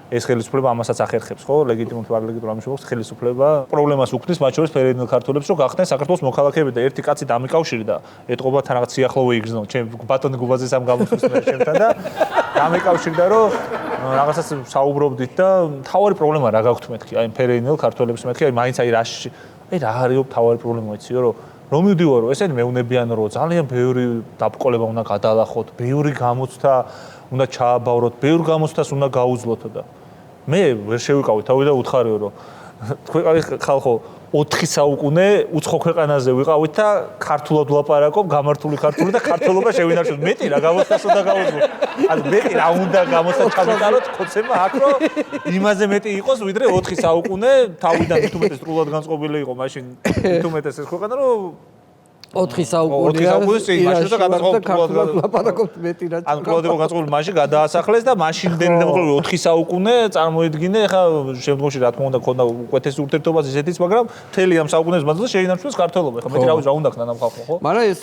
ეს ხელისუფლება ამასაც ახერხებს, ხო? ლეგიტიმურ თუ არ ლეგიტიმურ ამის მოხდა ხელისუფლება პრობლემას უქმნის მათ შორის ფერენელ ქართველებს, რომ გახდნენ საქართველოს მოქალაქეები და ერთი კაცი დამიკავშირდა, ეთყობა თან რაღაც სიახლოვე იგრძნო, ჩემ ბატონი გუბაზის ამ გამოცხვის მერე ჩემთან და დამიკავშირდა, რომ რაღაცას საუბრობდით და თავარი პრობლემა რა გაქვთ მეთქი, აი ფერენელ ქართველებს მეთქი, აი მაინც აი რაში, აი რა არის თავარი პრობლემა იციო, რომ მივდივარო, ესენი მეუნებიან, რომ ძალიან ბევრი დაბრკოლება უნდა გადაალახოთ, ბევრი გამოცდა უნდა ჩააბავროთ, ბევრ გამოცდას უნდა გაუძლოთ და მე ვერ შევიკავი თავი და უთხარიო, რომ ქვეყანის ხალხო 4 საუკუნე უცხო ქვეყანაზე ვიყავით და ქართულად ვლაპარაკობ, გამართული ქართული და ქართულობა შევინარჩუნოთ. მეტი რა გამოცდას უნდა გაუძლოთ. ანუ მეტი რა უნდა გამოცდა ჩავიტაროთ ხოცება აქ, რომ იმაზე მეტი იყოს, ვიდრე 4 საუკუნე თავიდან თუმეტეს სრულად განწყობილი იყო მაშინ თუმეტეს ეს ქვეყანა, რომ 4 საუკუნეა იმაში და ქართულად ლაპარაკობთ მეტი რაც. ანუ კლოდე გაწყობილი მაშინ გადაასახლეს და მაშინდელი და 4 საუკუნე წარმოედგინე, ეხა შემდგომში რა თქმა უნდა ქონდა უკეთესი ურთიერთობაც ისეთიც, მაგრამ მთელი ამ საუკუნეების მანძილზე შეინარჩუნეს ქართულობა. ეხა მეტი რა ვიცი რა უნდა ქნა ამ ხალხო, ხო?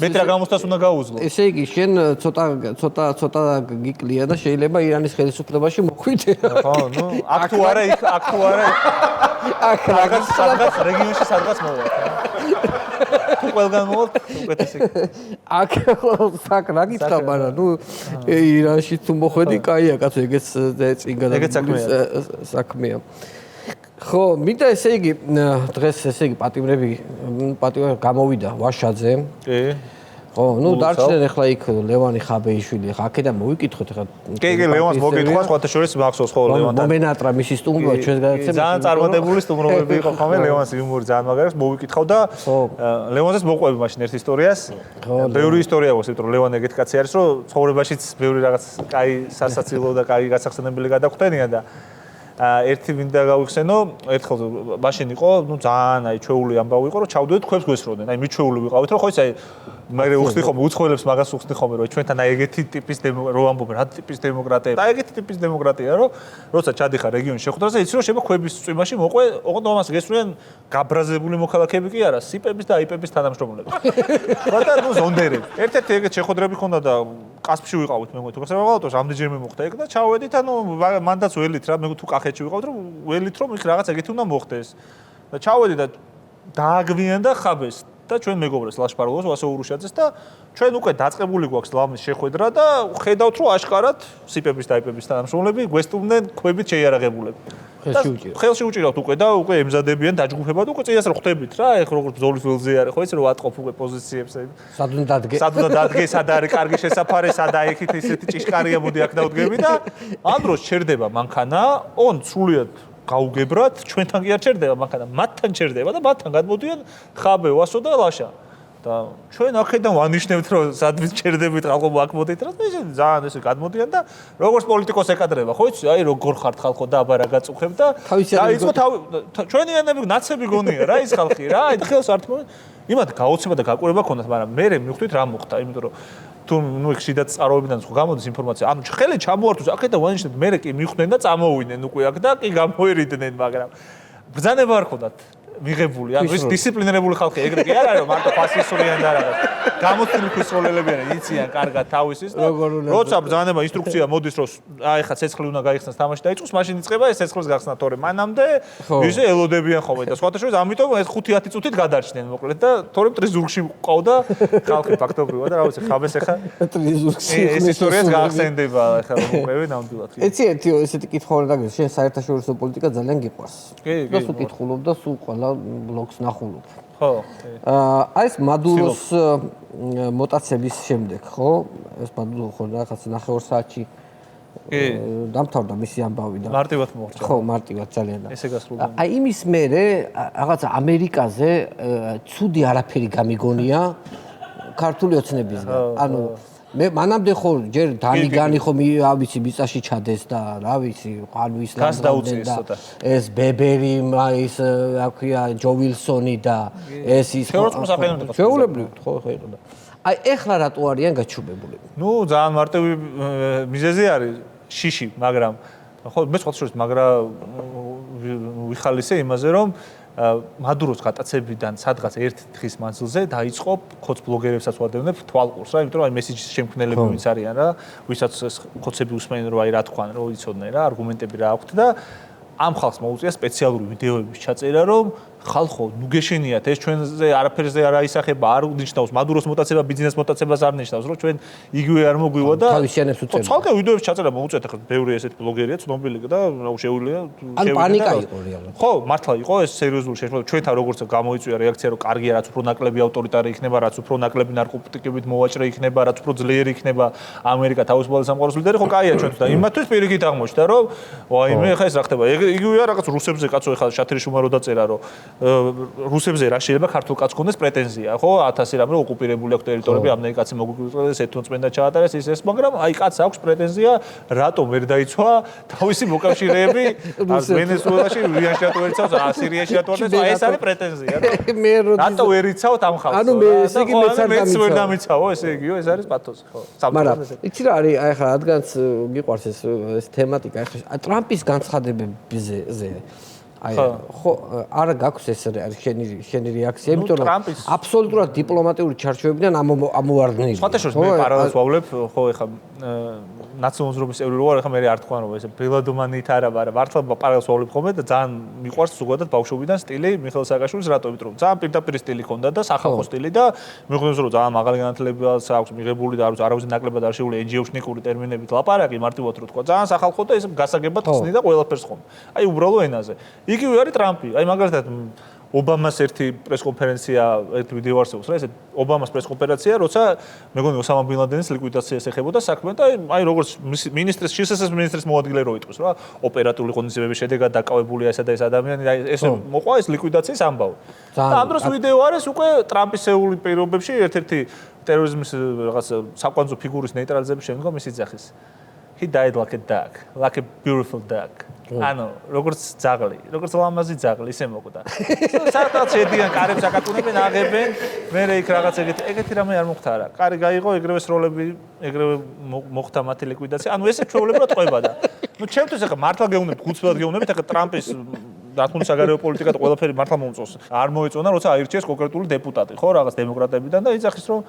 მეტი რა გამოცდას უნდა გაუძლო. ესე იგი შენ ცოტა გიკლია და შეიძლება ირანის ხელისუფლებაში მოხვიდე. ხო, ნუ აქ თუ არა, აქ თუ არა. აქ რაღაც რეგიონში სადღაც მოვა. ყველგან მოვალ უკეთესი. აქ საკ რა გითხრა, მაგრამ ნუ ირანში თუ მოხვედი, კაია კაცო, ეგეც წინ გადაგული საქმეა. ხო, მინდა ესე იგი დღეს ესე იგი პატიმრები გამოვიდა ვაშაძე. კი. ხო, ნუ დარჩნენ ახლა იქ ლევანი ხაბეიშვილი, ახლა აქედან მოვიკითხოთ ახლა. კი, ლევანს მოგეკითხა, სხვათა შორის მახსოვს ხო ლევანთან. მომენატრა მისი სტუმრობა ჩვენ გადაცემით. ძალიან წარმოდებული სტუმრობები იყო ხოლმე, ლევანს იუმორი ძალიან მაგარია, მოვიკითხავ და ლევანსაც მოყვები მაშინ ერთ ისტორიას. ბევრი ისტორია აქვს, იმიტომ რომ ლევან ეგეთი კაცი არის, რომ ცხოვრებაშიც ბევრი რაღაც კაი სასაცილო და კაი გასახსენებელი გადაგვხდენია და ერთი მინდა გავიხსენო, ერთხელ მაშინ იყო, ნუ ძალიან აი ჩვეული ამბავი იყო, რომ ჩავდივით ქვებს გვესროდნენ. აი მიჩვეული ვიყავით, რომ ხო იცი აი მე უხსნი ხომ უცხოელებს მაგას უხსნი ხომ რომ ჩვენთან აი ეგეთი ტიპის რო ამბობენ რა ტიპის დემოკრატია და ეგეთი ტიპის დემოკრატია რომ როცა ჩადიხარ რეგიონში შეხვდრაზე იცი რომ შეიძლება ქვების წვიმაში მოყვე ოღონდ ამას გესვრიან გაბრაზებული მოქალაქეები კი არა სიპების და აიპების თანამშრომლები ხო და ნუ ზონდერები ერთ-ერთი ეგეთ შეხვედრები ხონდა და კასპში ვიყავით მე მგონი თუ გასაგებია ავტოს რამდენჯერმე მოხდა ეგ და ჩავედით ანუ მანდაც ველით რა მე თუ კახეთში ვიყავით რომ ველით რომ იქ რაღაც ეგეთი უნდა მოხდეს და ჩავედი და დააგვიანდა ხაბეს და ჩვენ მეგობრებს ლაშპაროლოს ვასო ურუშაძეს და ჩვენ უკვე დაწყებული გვაქვს ლამის შეხვედრა და ხედავთ რომ აშკარად სიპების და აიპების თანამშრომლები გვესტუმდნენ ქვებით შეიარაღებულები ხელში უჭირავთ უკვე და უკვე ემზადებიან დაჯგუფებად უკვე წინას რო ხვდებით რა ეხ როგორც ბრძოლის ველზე არის ხო იცი რომ ატყობ უკვე პოზიციებს სად უნდა დადგე სად არის კარგი შესაფარე სად აიქით ისეთი ჭიშკარია მოდი აქ დავდგები და ამ დროს ჩერდება მანქანა on სრულიად გაუგებრად ჩვენთან კი არ ჩერდება მანქანა მათთან ჩერდება და მათთან გადმოდიან ხაბე ვასო და ლაშა და ჩვენ აქედან ვანიშნებთ რომ სადმის ჩერდებით ხალხო აქ მოდით რა და ძალიან ესე გადმოდიან და როგორც პოლიტიკოს ეკადრება ხო იცი აი როგორ ხართ ხალხო და აბა რა გაწუხებ და დაიწყო ჩვენიანები ნაცები გონია რა ის ხალხი რა აი ხელს არ თმო იმათ გაოცება და გაკვირება ქონდათ მაგრამ მე მივხვდით რა მოხდა იმიტომ რომ თუ ნუ იქ შიდა წყაროებიდან ხო გამოდის ინფორმაცია ანუ ხელი ჩამოართვეს აქედან ვანიშნებთ მე კი მივხვდნენ და წამოვიდნენ უკვე აქ და კი გამოერიდნენ მაგრამ ბრძანება არ ხონდათ მიღებული, ანუ ის დისციპლინირებული ხალხი ეგრე კი არ არის, რომ მარტო ფასისურიან და რაღაც. გამოცდილი ქუსროლებიანი იციან კარგად თავისის და როცა ბრძანება ინსტრუქცია მოდის, რომ აი ხა ცეცხლი უნდა გაიხსნას თამაში დაიწყოს, მაშინ იწყება ეს ცეცხლის გახსნა, თორემ მანამდე ისე ელოდებიან ხოლმე და სხვათა შორის ამიტომ ეს 5-10 წუთით გადარჩნენ მოკლედ და თორემ ტრიზურგში ყავდა ხალხი ფაქტობრივად და რა ვიცი, ხაბეს ახლა ტრიზურგში ეს ისტორიაც გაახსენდება ახლა მოყევი ნამდვილად. ეცი ერთი ესეთი კითხვარი და შენ საერთაშორისო პოლიტიკა ძალიან გიყვარს. და სულ კითხულობ და სულ ყველა ბლოგს ნახულობ. ხო. აი ეს მადუროს მოტაცების შემდეგ, ხო? ეს მადურო ხო რაღაც 9 საათში დამთავრდა მისი ამბავი და მარტივად მოხდა. ხო, მარტივად ძალიან. ესე გასრულდა. აი იმის მერე რაღაც ამერიკაზე ცუდი არაფერი გამიგონია ქართული ოცნებისგან. ანუ მე მანამდე ხო ჯერ დანიგანი ხო ავიცი მიწაში ჩადეს და რა ვიცი ანუ ის და ეს ბებერი ის რა ქვია ჯო ვილსონი და ეს ის შეულებრივ ხო ხედავ. აი ეხლა რატო არიან გაჩუბებულები? ნუ ძალიან მარტივი მიზეზი არის შიში, მაგრამ ხო მე სხვა შორის მაგრამ ვიხალისე იმაზე რომ მადუროს გატაცებიდან სადღაც ერთ დღის მანძილზე დაიწყო ხოც ბლოგერებსაც ვადევნებ თვალყურს რა, იმიტომ რომ აი მესიჯის შემქმნელები ვინც არიან რა, ვისაც ეს ხოცები უსმენენ რომ აი რა თქვან, რომ იცოდნენ რა, არგუმენტები რა აქვთ და ამ ხალხს მოუწია სპეციალური ვიდეოების ჩაწერა, რომ ხალხო, ნუ გეშენიათ, ეს ჩვენზე არაფერზე არ აისახება, არ ნიშნავს მადუროს მოტაცება, ბიზნეს მოტაცებას არ ნიშნავს, რომ ჩვენ იგივე არ მოგვივა და თავისიანებს უწევთ. ცალკე ვიდეოების ჩაწერა მოუწიათ, ახლა ბევრი ესეთი ბლოგერია, ცნობილი და შეუძლია. ან პანიკა იყო რეალურად. ხო, მართლა იყო ეს სერიოზული შეშფოთება. ჩვენთან როგორც გამოიწვია რეაქცია, რომ კარგია, რაც უფრო ნაკლები ავტორიტარი იქნება, რაც უფრო ნაკლები ნარკოტიკებით მოვაჭრე იქნება, რაც უფრო ძლიერი იქნება ამერიკა თავისუფალი სამყაროს ლიდერი, ხო კაია ჩვენთვის და იმათთვის პირიქით აღმოჩნდა, რომ ვაიმე, ხა ეს რა ხდება? იგივეა რაღაც რუსებზე კაცო ხა შათრიშუმა რო დაწერა, რომ რუსებზე რა შეიძლება ქართულ კაცს ქონდეს პრეტენზია, ხო? 1000 რამე ოკუპირებული აქვს ტერიტორიები, ამდენი კაცი მოგვიყვეს, ეთნოწმენდა ჩაატარეს ის, მაგრამ აი კაცს აქვს პრეტენზია, რატომ ვერ დაიცვა თავისი მოკავშირეები ვენესუელაში, რიანში რატო ვერ იცავს, სირიაში რატო არ დაიცვა, ეს არის პრეტენზია, რა? რატო ვერ იცავთ ამ ხალხს? ანუ მე ესე იგი მეც ვერ დამიცავო, ესე იგივე, ეს არის პათოსი, ხო? მაგრამ იცი რა არის, აი ხა რადგანაც გიყვარს ეს თემატიკა, ახლა ტრამპის განცხადებებზე აი ხო არ გაქვს ეს შენი რეაქცია, იმიტომ რომ აბსოლუტურად დიპლომატიური ჩარჩოებიდან ამოვარდნილი. სხვათა შორის მე პარალელს ვავლებ, ხო ეხა ნაციონალიზმის ძროხის წევრი რო ვარ, ეხა მე არ თქვა რომ ეს ბელადომანით არა, მაგრამ მართლა პარალელს ვავლებ ხოლმე და ძალიან მიყვარს ზოგადად ბავშვობიდან სტილი მიხეილ სააკაშვილის, რატომ? იმიტომ რომ ძალიან პირდაპირ სტილი ჰქონდა და სახალხო სტილი და მეგონებს რომ ძალიან მაღალი განათლებაც აქვს მიღებული და არავის ნაკლებად არ შეუძლია NGO-შნიკური ტერმინებით ლაპარაკი, მარტივად რო თქვა, ძალიან სახალხო და ეს გასაგებად ხსნიდა ყველაფერს ხომ. აი უბრალო ენაზე. იგივე არის ტრამპი. აი მაგალითად ობამას ერთი პრესკონფერენცია, ერთი ვიდეო არსებობს რა, ესე ობამას პრესკონფერენცია, როცა მეგონი ოსამა ბინ ლადენის ლიკვიდაციას ეხებოდა საქმე და აი როგორც მინისტრის, შესაძლოა მინისტრის მოადგილე რო იტყვის რა, ოპერატიული ღონისძიებების შედეგად დაკავებულია ესა და ეს ადამიანი, აი ესე მოყვა ეს ლიკვიდაციის ამბავი. და ამ დროს ვიდეო არის უკვე ტრამპისეული პირობებში ერთ-ერთი ტერორიზმის რაღაც საკვანძო ფიგურის ნეიტრალიზების შემდგომ მისი ძახის. He died like a duck, like a beautiful duck. ანუ როგორც ძაღლი, როგორც ლამაზი ძაღლი ისე მოკვდა. საერთოდ შედიან კარებს აკაკუნებენ, აღებენ, მე იქ რაღაც ეგეთი რამე არ მოხდა რა. კარი გაიღო, ეგრევე სროლები, ეგრევე მოხდა მათი ლიკვიდაცია. ანუ ესე ჩვეულებრივად ყვება და. ნუ ჩემთვის ახლა მართლა გეუბნებით, გულწრფელად გეუბნებით, ახლა ტრამპის დათმობის საგარეო პოლიტიკა და ყველაფერი მართლა მომწონს. არ მოეწონა, როცა აირჩიეს კონკრეტული დეპუტატი, ხო, რაღაც დემოკრატებიდან და იძახის, რომ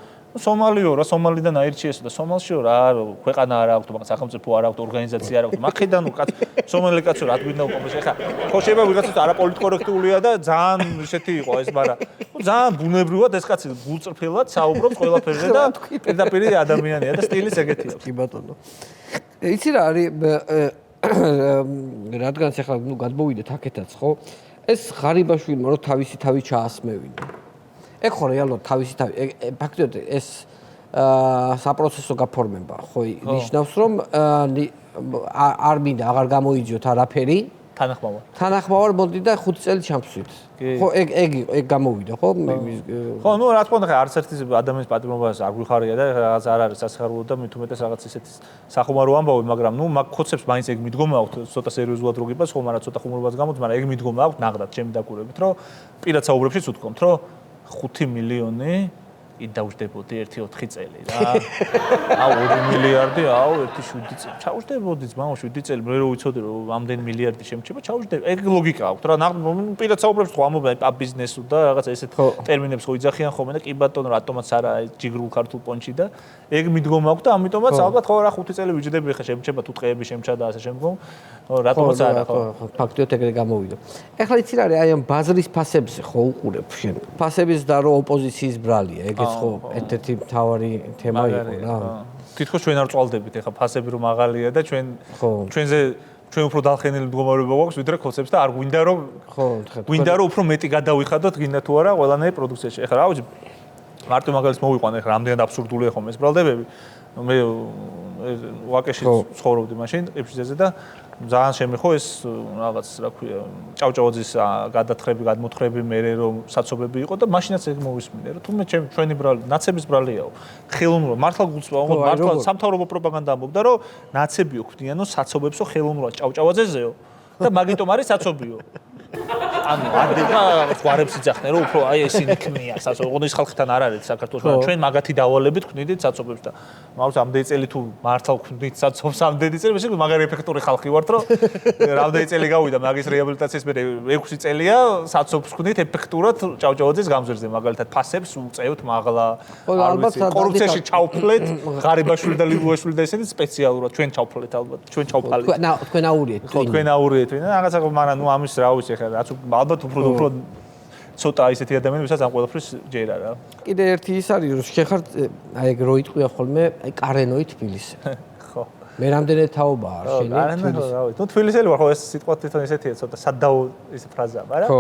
სომალიო რა, სომალიდან აირჩიესო და სომალშიო რა, ქვეყანა არ აქვს, მაგრამ სახელმწიფო არ აქვს, ორგანიზაცია არ აქვს. მაქედან უკაც სომალი კაცო რა გვინდა უკომეს. ახლა ხო შეიძლება ვიღაცას არაპოლიტკორექტულია და ძალიან ისეთი იყო ეს, მაგრამ ძალიან ბუნებრივად ეს კაცი გულწრფელად საუბრობს ყველაფერზე და პირდაპირ ადამიანია და სტილის ეგეთი აქვს. კი ბატონო. იცი რა არის რადგანაც ახლა ნუ გადმოვიდეთ აქეთაც ხო ეს ღარიბაშვილმა რო თავისი თავი ჩაასმევინა ეგ ხო რეალურად თავისი თავი ფაქტობრივად ეს საპროცესო გაფორმება ხო ნიშნავს რომ არ მინდა აღარ გამოიძიოთ არაფერი თანახმოვარ მოდი და 5 წელი ჩამსვით ხო ეგ გამოვიდა ხო ხო ნუ რა თქმა უნდა არც ერთი ადამიანის პატრონობას არ გვიხარია და რაღაც არ არის სასიხარულო და მით უმეტეს რაღაც ისეთი სახუმარო ამბავი მაგრამ ნუ მაგ ხოცებს მაინც ეგ მიდგომა აქვს ცოტა სერიოზულად რო გიპას ხო მაგრამ ცოტა ხუმრობაც გამოდის მაგრამ ეგ მიდგომა აქვს ნაღდად ჩემი დაკვირვებით რომ პირად საუბრებშიც უთქვამთ რომ 5 მილიონი კი დავждებოდი 1-4 წელი რა. აუ 2 მილიარდი, აუ 1-7 წელი. ჩავждებოდი ძმაო 7 წელი, მე რო ვიცოდი რომ ამდენ მილიარდი შემჩება, ჩავждები. ეგ ლოგიკა აქვს რა. პირად საუბრებს ხო ამობენ ბიზნესო და რაღაც ესეთ ტერმინებს ხო იძახიან ხოლმე და კი ბატონო რატომაც არა ჯიგრულ ქართულ პონჩი და ეგ მიდგომა აქვს და ამიტომაც ალბათ ხო რა 5 წელი ვიჯდები ხა შემჩება თუ ტყეები შემჩა და ასე შემდგომ. რატომაც არა ხო. ფაქტიოდ ეგრე გამოვიდა. ეხლა იცი რა არის აი ამ ბაზრის ფასებზე ხო უყურებ შენ. ფასების და რო ოპოზიციის ბრალია, ეგეც ხო ერთ-ერთი მთავარი თემა იყო რა. თითქოს ჩვენ არ წვალდებით ეხა ფასები რომ მაღალია და ჩვენზე ჩვენ უფრო დალხენილი მდგომარეობა გვაქვს ვიდრე ქოცებს და არ გვინდა რომ გვინდა რომ უფრო მეტი გადავიხადოთ გინდა თუ არა ყველანაირ პროდუქციაში. ეხლა რა ვიცი მარტო მაგალითს მოვიყვანე ეხლა რამდენად აბსურდულია ხომ ეს ბრალდებები. მე ვაკეში ცხოვრობდი მაშინ ყიფშიძეზე და ძალიან შემიხო ეს რაღაც რა ქვია ჭავჭავაძის გადათხრები გადმოთხრები მე რომ საცობები იყო და მაშინაც ეგ მოვისმინე რომ თუმე ჩვენი ბრალი ნაცების ბრალიაო ხელოვნურად მართლა მართლა სამთავრობო პროპაგანდა ამბობდა რომ ნაცებიო ხვდიანო საცობებსო ხელოვნურად ჭავჭავაძეზეო და მაგიტომ არის საცობიო ანუ არდება ხوارებს იძახდნენ რომ უფრო აი ესინი ქმნიან საცობებს ხალხთან არ არის საქართველოს ჩვენ მაგათი დავალებით ქმნით საცობებს და მაგას ამდენი წელი თუ მართლა ქმნით საცობს ამდენი წელი ესე მაგარი ეფექტური ხალხი ვართ რომ რამდენი წელი გავიდა მაგის რეაბილიტაციის მერე 6 წელია საცობს ქმნით ეფექტურად ჭავჭავაძის გამზირზე მაგალითად ფასებს უწევთ მაღლა არ ვიცი კორუფციაში ჩავფლეთ ღარიბაშვილი და ლიბუაშვილი და ესენი სპეციალურად ჩვენ ჩავფლეთ ალბათ ჩვენ ჩავფალეთ თქვენ აურიეთ თქვენ აურიეთ რაღაცა მაგრამ ნუ ამის რა ვიცი ხა რაც ალბათ უფრო ცოტა ისეთი ადამიანებსაც ამ ყველაფრის ჯერა რა. კიდე ერთი ის არის რომ შეხარ აი ეგ რო იტყვია ხოლმე აი კარენოი თბილისზე. ხო. მე რამდენი თაობაა შენი თბილისი. რა ვიცი. ნუ თბილისელი ვარ ხო ეს სიტყვა თვითონ ესეთია ცოტა სადაო ის ფრაზა, მაგრამ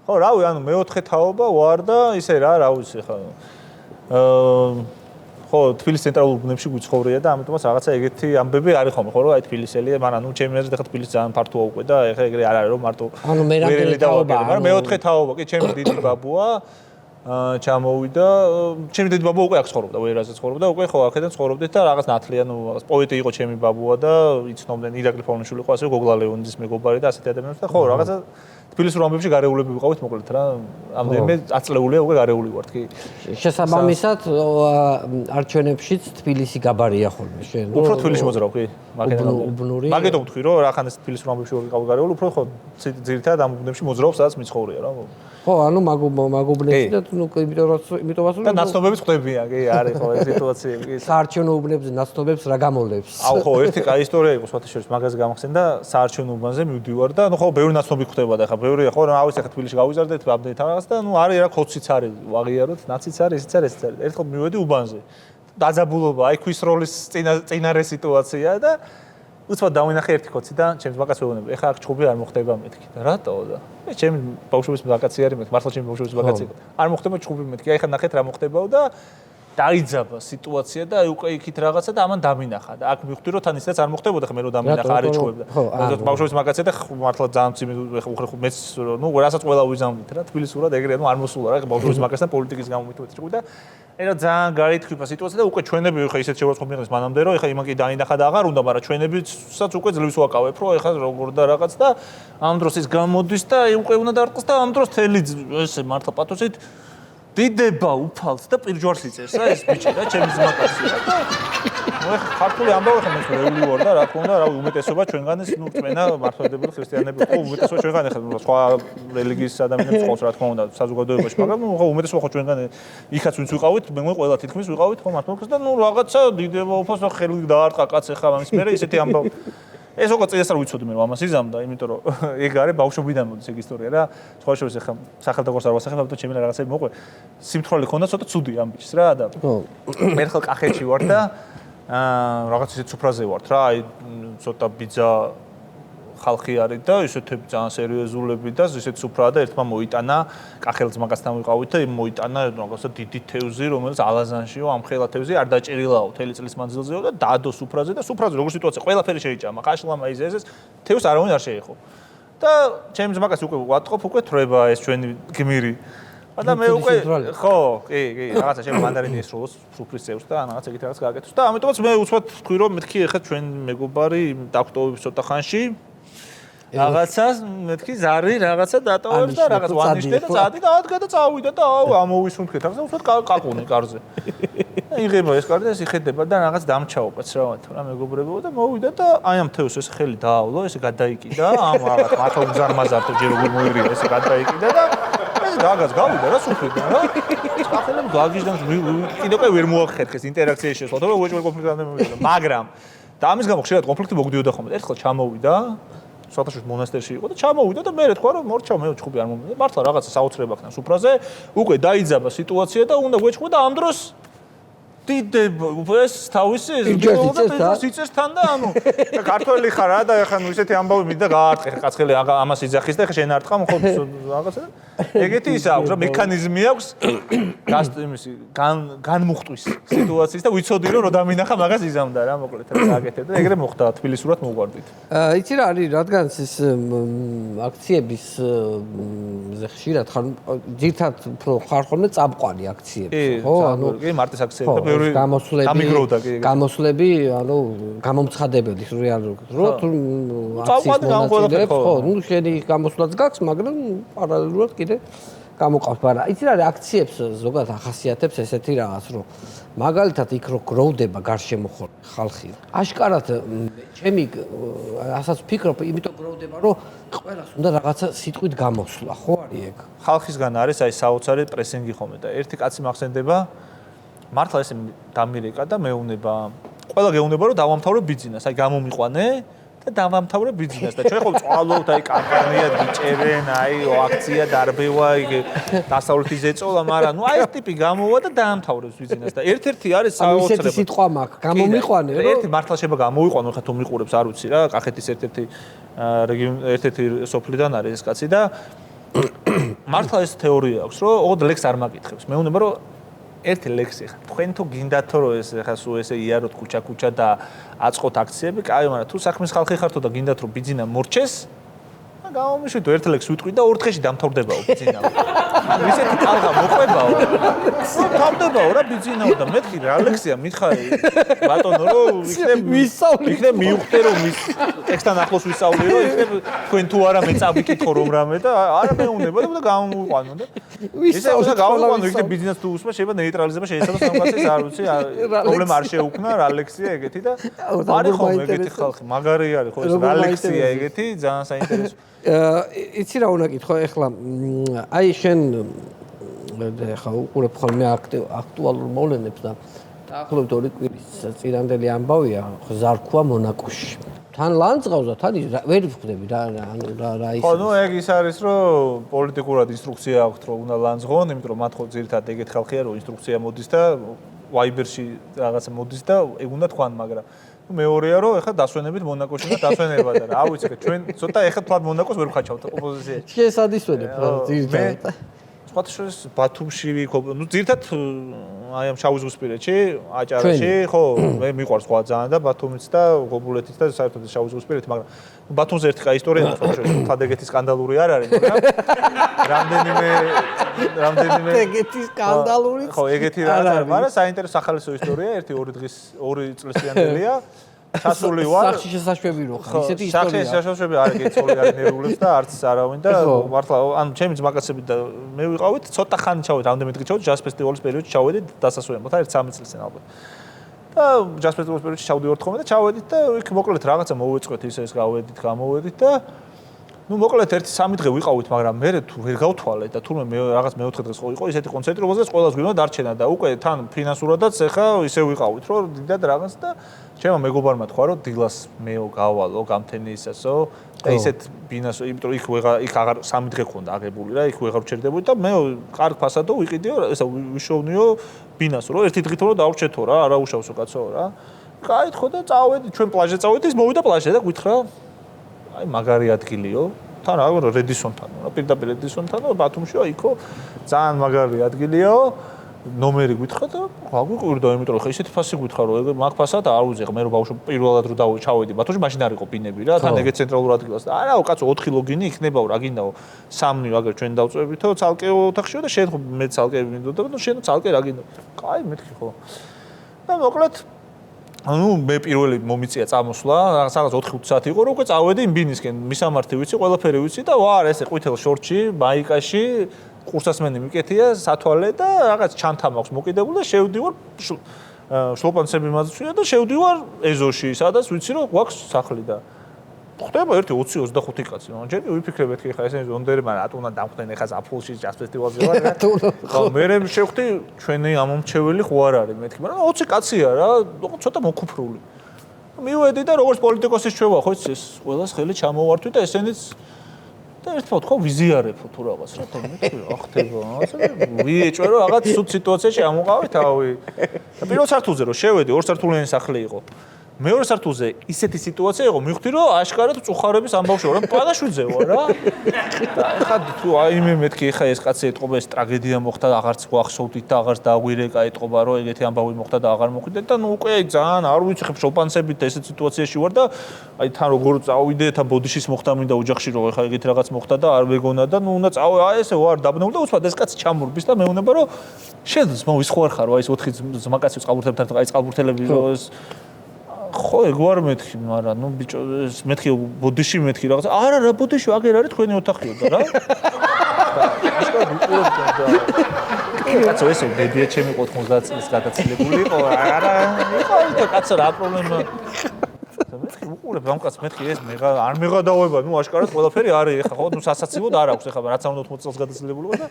ხო რა ვიცი ანუ მეოთხე თაობა ვარ და ისე რა ვიცი ხა ხო თბილისის ცენტრალურ ბუნებში გვიცხოვრია და ამიტომაც რაღაცა ეგეთი ამბები არის ხოლმე ხო რომ აი თბილისელია მაგრამ ნუ ჩემი აზრით ახლა თბილისი ძალიან ფართოა უკვე და ეხლა ეგრე არ არის რომ მარტო ანუ მე რამდენი თაობაა მაგრამ მეოთხე თაობა კი ჩემი დიდი ბაბუა ჩამოვიდა ჩემი დიდი ბაბუა უკვე აქ ცხოვრობდა ვერაზე ცხოვრობდა უკვე ხო აქედან ცხოვრობდით და რაღაც ნათლია ნუ რაღაც პოეტი იყო ჩემი ბაბუა და იცნობდნენ ირაკლი ფაუნიშვილი იყო ასე გოგლა ლეონიძის მეგობარი და ასეთი ადამიანები და ხო რაღაცა თბილისურ ამბებში გარეულები ვიყავით მოკლედ რა ამდენიმე აწლეულია უკვე გარეული ვართ კი შესაბამისად არჩევნებშიც თბილისი გაბარია ხოლმე შენ უფრო თბილისში მოძრავ კი უბნური მაგეთო ვთქვი რომ რახან ეს თბილისურ ამბებში ვიყავ გარეული უფრო ხო ძირითადად ამ უბნებში მოძრავ სადაც მიცხოვრია რა ხო ანუ მაგუბნებში და ნუ იმიტომაც და ნაცნობებიც ხდებიან კი არის ხო ეს სიტუაციები კი საარჩევნო უბნებზე ნაცნობებს რა გამოლებს აუ ხო ერთი კაი ისტორია იყო სხვათა შორის მაგაზე გამახსენდა საარჩევნო უბანზე მივდივარ და ნუ ხო ბევრი ნაცნობი ხდება და ხა ბევრია ხო რა ავიც ახლა თბილისში გავიზარდეთ ამდენი რაღაც და ნუ არის რა ხოციც არის ვაღიაროთ ნაციც არის ისიც არის ესიც არის ერთხელ მივედი უბანზე დაძაბულობა აი ქვის როლის წინარე სიტუაცია და უცბად დავინახე ერთი ხოცი და ჩემს მაგას ვეუბნები ეხლა აქ ჭუბი არ მოხდება მეთქი და რატო და მე ჩემი ბავშვობის მაგაცი არის მე მართლა ჩემი ბავშვობის მაგაცი იყო არ მოხდება ჭუბი მეთქი აი ხა ნახეთ რა მოხდებაო და დაიძაბა სიტუაცია და უკვე იქით რაღაცა და ამან დამინახა და აქ მივხვდი რომ თან ისედაც არ მოხდებოდა ხა მე რომ დამინახა არ ეჩხუებდა და ბავშვობის მაგაცია და მართლა ძალიან ცივი უხრე მეც ნუ რასაც ყველა ვიზამვით რა თბილისურად ეგრე ნუ არ მოსულა რა ბავშვობის მაგასთან პოლიტიკის გამომიტვეთ ჭყვი და ეხლა ძალიან გაითქვა სიტუაცია და უკვე ჩვენები ხა ისეთ შევაწყობდნენ მანამდე რომ ეხლა იმან კი დაინახა და აღარ უნდა მაგრამ ჩვენებიცაც უკვე ძლივს ვაკავებ რომ ეხლა როგორ და რაღაც და ამ დროს ის გამოდის და უკვე უნდა დარტყოს და ამ დროს თელი ესე მართლა პათოსით დიდება უფალს და პირჯვარს იწერს რა ეს ბიჭი რა ჩემი ძმაკაცია და ნუ ხართული ამბავი ხომ ეს რეული ვარ და რა თქმა უნდა რა უმეტესობა ჩვენგან ეს ნუ წმენა მართლმადიდებელი ქრისტიანები ხო უმეტესობა ჩვენგან ახლა სხვა რელიგიის ადამიანებს ყავს რა თქმა უნდა საზოგადოებაში მაგრამ ნუ ხო უმეტესობა ხო ჩვენგან იქაც ვინც ვიყავით მე ყველა თითქმის ვიყავით ხო მართლმადიდებლს და ნუ რაღაცა დიდება უფალს და ხელი დაარტყა კაცი ხა ამის მერე ისეთი ამბავი ეს უკვე წესად ვიცოდი მე რომ ამას იზამდა იმიტომ რომ ეგ არის ბავშვობიდან მოდის ეგ ისტორია რა სხვა შორის ახლა სახელმწიფოს არ ვასახებ ამიტომ ჩემი რაღაცები მოყვე სიმთვრალი ხონდა ცოტა ცუდი ამ ბიჭს რა და მე ხელ კახეთში ვარ და რაღაც ისეთ სუფრაზე ვართ რა აი ცოტა ბიძა ხალხი არის და ისეთები ძალიან სერიოზულები და ისეთ სუფრაა და ერთმა მოიტანა კახელს მაგასთან ვიყავით და მოიტანა რაღაცა დიდი თევზი რომელიც ალაზანშიო ამ ხელა თევზი არ დაჭერილაო თელი წლის მანძილზეო და დაადო სუფრაზე და სუფრაზე როგორ სიტუაცია ყველაფერი შეიჭამა ხაშლამა ის თევზს არავინ არ შეეხო და ჩემს მაგას უკვე ვატყობ უკვე თრება ეს ჩვენი გმირი და მე უკვე ხო კი რაღაცა ჩემ მანდარინი ესროლოს სუფრის წევს და რაღაც ეგეთ რაღაც გააკეთოს და ამიტომაც მე უცბად ვთქვი რომ მეთქი ეხლა ჩვენ მეგობარი დაგვტოვებს ცოტა ხანში რაღაცას მეთქი ზარი რაღაცა დატოვებს და რაღაც ვანიშნე და წადი და ადგა და წავიდა და ამოვისუნთქეთ ახლა უსვათ კაკუნი კარზე. იღება ეს კარტი და ეს იხედება და რაღაც დამჩაობაც რა მეგობრებო და მოვიდა და აი ამ თევს ეს ხელი დაავლო ესე გადაიკიდა ამ რაღაც მართლა უზარმაზართო ჯერ როგორ მოირია ესე გადაიკიდა და ეს გაგას გავიდა რა სუფრიდან რა სახელმ გაგიჟდან კიდევ უკვე ვერ მოახერხეს ინტერაქციაში შესვლა თორე უეჭველი კონფლიქტი არ მომივიდა მაგრამ და ამის გამო ხშირად კონფლიქტი მოგდიოდა ხოლმე ერთხელ ჩამოვიდა სვათაშვილის მონასტერში იყო და ჩამოვიდა და მე თქვა რომ მორჩა მე ჩხუბი არ მომივიდა მართლა რაღაცა საოცრება ხნა სუფრაზე უკვე დაიძაბა სიტუაცია და უნდა გვეჭხო და ამ დროს დიდება ეს თავისი სიწერს თან და ანუ ქართველი ხარ რა და ეხლა ნუ ისეთი ამბავი მინდა გაარტყე კაცხელი ამას იძახის და ეხლა შენ არ ტყა ხო რაღაცა ეგეთი ის აქვს რა მექანიზმი აქვს იმისი განმუხტვის სიტუაციის და ვიცოდი რომ დამინახა მაგას იზამდა რა მოკლედ რა გააკეთებ და ეგრე მოხდა თბილისურად მოგვარდით იცი რა არის რადგან ეს აქციების ხშირად ხარ ძირთად უფრო ხარ ხოლმე წამყვანი აქციები ხო ანუ კი მარტის აქციები და ბევრი გამოსვლები ანუ გამომცხადებელი რეალურად რო თუ აქციის მონაწილეებს ხო ნუ შენი გამოსვლაც გაქვს მაგრამ პარალელურად კიდე გამოყავს მაგრამ იცი რა არის აქციებს ზოგადად ახასიათებს ესეთი რაღაც რომ მაგალითად იქ რო გროვდება გარშემო ხალხი აშკარად ჩემი ასაც ვფიქრობ იმიტომ გროვდება რომ ყველას უნდა რაღაცა სიტყვით გამოსვლა ხო არის ეგ ხალხისგან არის აი საოცარი პრესინგი ხოლმე და ერთი კაცი მახსენდება მართლა ესე დამირეკა და მეუნება ყველა გეუნება რომ დავამთავრე ბიზნესს აი გამომიყვანე და დავამთავრე ბიზნესს და ჩვენ ხო წვალობთ აი კამპანია დიჭერენ აი აქცია დარბევა დასავლეთის ეწოლა მაგრამ ნუ აი ეს ტიპი გამოვა და დაამთავრებს ბიზნესს და ერთ-ერთი არის საოცრება ისეთი სიტყვა მაქვს გამომიყვანე რომ ერთი მართლა შეიძლება გამოვიყვანო ხა თუ მიყურებს არ ვიცი რა კახეთის ერთ-ერთი ერთ-ერთი სოფლიდან არის ეს კაცი და მართლა ეს თეორია აქვს რომ ოღონდ ლექს არ მაკითხებს მეუნება რომ ერთი ლექსი ხა თქვენ თუ გინდათო რომ ეს ხა სულ ესე იაროთ ქუჩა და აწყოთ აქციები, კაი, მაგრამ თუ საქმის ხალხი ხართო და გინდათ რომ ბიზნესა მორჩეს, და გამომიშვით ერთ ლექსს ვიტყვი და ორ დღეში დამთავრდებაო ბიზნესა. ანუ ისეთი ტალღა მოყვებაო. დამთავრდებაო რა ბიზნესა და მეთქი რა ლექსია მითხარი ბატონო რომ იქნებ მიუხვდე რომ მის ტექსტთან ახლოს ვისწავლე რომ იქნებ თქვენ თუ არა მე წავიკითხო რომ რამე და არა მეუნება და გამოვიყვანო და ისე უნდა გავიყვანო იქნებ ბიზნეს თუ უსმა შეიძლება ნეიტრალიზება შეიძლება სამკაცის არ ვიცი პრობლემა არ შეუქმნა რა ლექსია ეგეთი და არის ხოლმე ეგეთი ხალხი მაგარი არის ხო ეს რა ლექსია ეგეთი ძალიან საინტერესო იცი რა უნდა კითხო ეხლა აი შენ ეხლა უყურებ ხოლმე აქტუალურ მოვლენებს და დაახლოებით 2 კვირის წინანდელი ამბავია ზარქვა მონაკოში თან ლანძღავს და თან ვერ ვხვდები რა ის ხო ნუ ეგ ის არის რომ პოლიტიკურად ინსტრუქცია აქვს რომ უნდა ლანძღონ იმიტომ რომ მათ ხო ძირითადად ეგეთ ხალხია რომ ინსტრუქცია მოდის და ვაიბერში რაღაცა მოდის და ეგ უნდა თქვან მაგრამ მეორეა რომ ეხლა დასვენებით მონაკოში და დასვენება და რა ვიცი ხე ჩვენ ცოტა ეხლა თვად მონაკოს ვერ ვხაჩავთ ოპოზიციაში შენ სად ისვენებ ძირითადად სხვათაშორის ბათუმში ნუ ძირთად აი ამ შავი ზღვისპირეთში აჭარაში ხო მე მიყვარს სხვა ძალიან და ბათუმიც და გობულეთიც და საერთოდ შავი ზღვისპირეთი მაგრამ ბათუმზე ერთი კაი ისტორია მაქვს სხვათაშორის თადეგეთი სკანდალური არ არის მაგრამ ეგეთი სკანდალური ხო ეგეთი რა არის მაგრამ საინტერესო ახალისო ისტორია ერთი 2 წლისიანელია ჩასული ვარ სახში შესაშვები რო ხარ ისეთი ისტორია სახში შესაშვები არ გეცოლი არ ნერულებს და არც არავინ და მართლა ანუ ჩემი ძმაკაცები და მე ვიყავით ცოტა ხანი ჩავედით რამდენი დღე ჩავედით ჯაზ ფესტივალის პერიოდში ჩავედით დასასვენებლად ერთ 3 წელს წინ ალბათ და ჯაზ ფესტივალის პერიოდში ჩავდივართ ხოლმე და ჩავედით და იქ მოკლედ რაღაცა მოვეწყვეთ ისე ეს გამოვედით და ну მოკლედ 1-3 დღე ვიყავით მაგრამ მე თუ ვერ გავთვალე და თურმე მე რაღაც მეოთხე დღეს იყო ისეთი კონცერტი რომელზეც ყველას გვინდა დარჩენა და უკვე თან ფინანსურადაც ეხა ისე ვიყავით რომ დიდად რაღაც და ჩემო მეგობარმა თქვა რომ დილას მეო გავალო გამთენიისასო და ისეთ ბინას იმიტომ იქ აღარ 3 დღე ხონდა აღებული რა იქ ვეღარ ვჩერდებოდი და მეო კარგ ფასადო ვიყიდიო ესა ვიშოვნიო ბინას რომ ერთი დღით რომ დავრჩეთო რა არა უშავსო კაცო რა კაითხო და წავედი ჩვენ პლაჟზე წავედი ის მოვიდა პლაჟზე და გითხრა აი მაგარი ადგილიო თან რა რედისონთან რა პირდაპირ რედისონთანო ბათუმშიო იქო ძალიან მაგარი ადგილიო ნომერი გითხრა და გაგვიყვირდა იმიტომ რომ ხა ისეთი ფასი გითხრა რომ ეგ მაგ ფასად არ უძեղ მე რომ ბავშვი პირველად რო ჩავედი ბათუმში მაშინ არ იყო პინები რა თან ეგეთ ცენტრალურ ადგილას და არაო კაცო 4 ლოგინი იქნებაო რა გინდაო 3 აგერ ჩვენ დავწვევითო ცალკეო ოთახშიო და შენ ხო მე ცალკე მინდოდა და ნუ შენ ცალკე რა გინდა კაი მეთქი ხო და მოკლედ ანუ მე პირველი მომიწია წამოსვლა, რაღაც 4-5 საათი იყო, რომ უკვე წავედი იმ ბინისკენ, მისამართი ვიცი, ყველაფერი ვიცი და ვარ ესე ყვითელ შორტში, მაიკაში, ყურსასმენი მიკეთია, სათვალე და რაღაც ჩანთა მაქვს მოკიდებული და შევდივარ შლოპანცები მაძლევია და შევდივარ ეზოში, სადაც ვიცი რომ გვაქვს სახლი და ხდება ერთი 20-25 კაცი. ჯერ ვიფიქრე მეთქი ხა ესე ზონდერი, მაგრამ რატო უნდა დამხვდნენ ხა ზაფხულში ჯაზ ფესტივალზე ვარ რა. მე შევხვდი ჩვენი ამომრჩეველი ხო არ არის მეთქი, მაგრამ 20 კაცია რა, ცოტა მოკუფრული. მივედი და როგორც პოლიტიკოსის ჩვევა ხო იცი ეს ყველას ხელი ჩამოვართვი და ესენიც და ერთმა თქვა ვიზიარებო თუ რაღაც რა და მეთქი რა ხდება, ასე ვიეჭვე რომ რაღაც სულ სიტუაციაში ამოყავი თავი. და პირველ სართულზე რომ შევედი, ორ სართულიანი სახლი იყო. მეორე სართულზე ისეთი სიტუაცია იყო, მივხვდი რომ აშკარად წუხარების ამბავში ვარ, პანაშვიძე ვარ რა. და ეხლა თუ აიმე მეთქი ეხლა ეს კაცი ეტყობა ეს ტრაგედია მოხდა, აღარც გვახსოვდით და აღარც დაგვირეკა ეტყობა რომ ეგეთი ამბავი მოხდა და აღარ მოხდეთ და ნუ უკვე ძალიან არ ვიცი ხე შოპანცებით ესეთ სიტუაციაში ვარ და აი თან როგორ წავიდე თან ბოდიშის მოხდა მინდა ოჯახში რომ ეხლა ეგეთი რაღაც მოხდა და არ მეგონა და ნუ უნდა წავე აი ესე ვარ დაბნეული და უცბად ეს კაცი ჩამურბის და მეუნება რომ შენ ის ხო არ ხარ აი ეს 4 ძმაკაცი წყალბურთელებთან აი წყალბურთელები რომ ეს ხო ეგ ვარ მეთქი, მაგრამ ნუ ბიჭო ეს მეთქი ბოდიში მეთქი რაღაც. არა რა ბოდიში აგერ არის თქვენი ოთახიო და რა. აშკარად უყურებ და კაცო ესე დედია ჩემი 90 წლის გადაცილებული იყო. არა იყო ითო კაცო რა პრობლემა. მეთქი უყურებ ამ კაცს მეთქი ეს არ მეღადავება, ნუ აშკარად ყველაფერი არის. ეხა ხო ნუ სასაცილოდ არ აქვს ეხა რაც უნდა 80 წელს გადაცილებული იყო და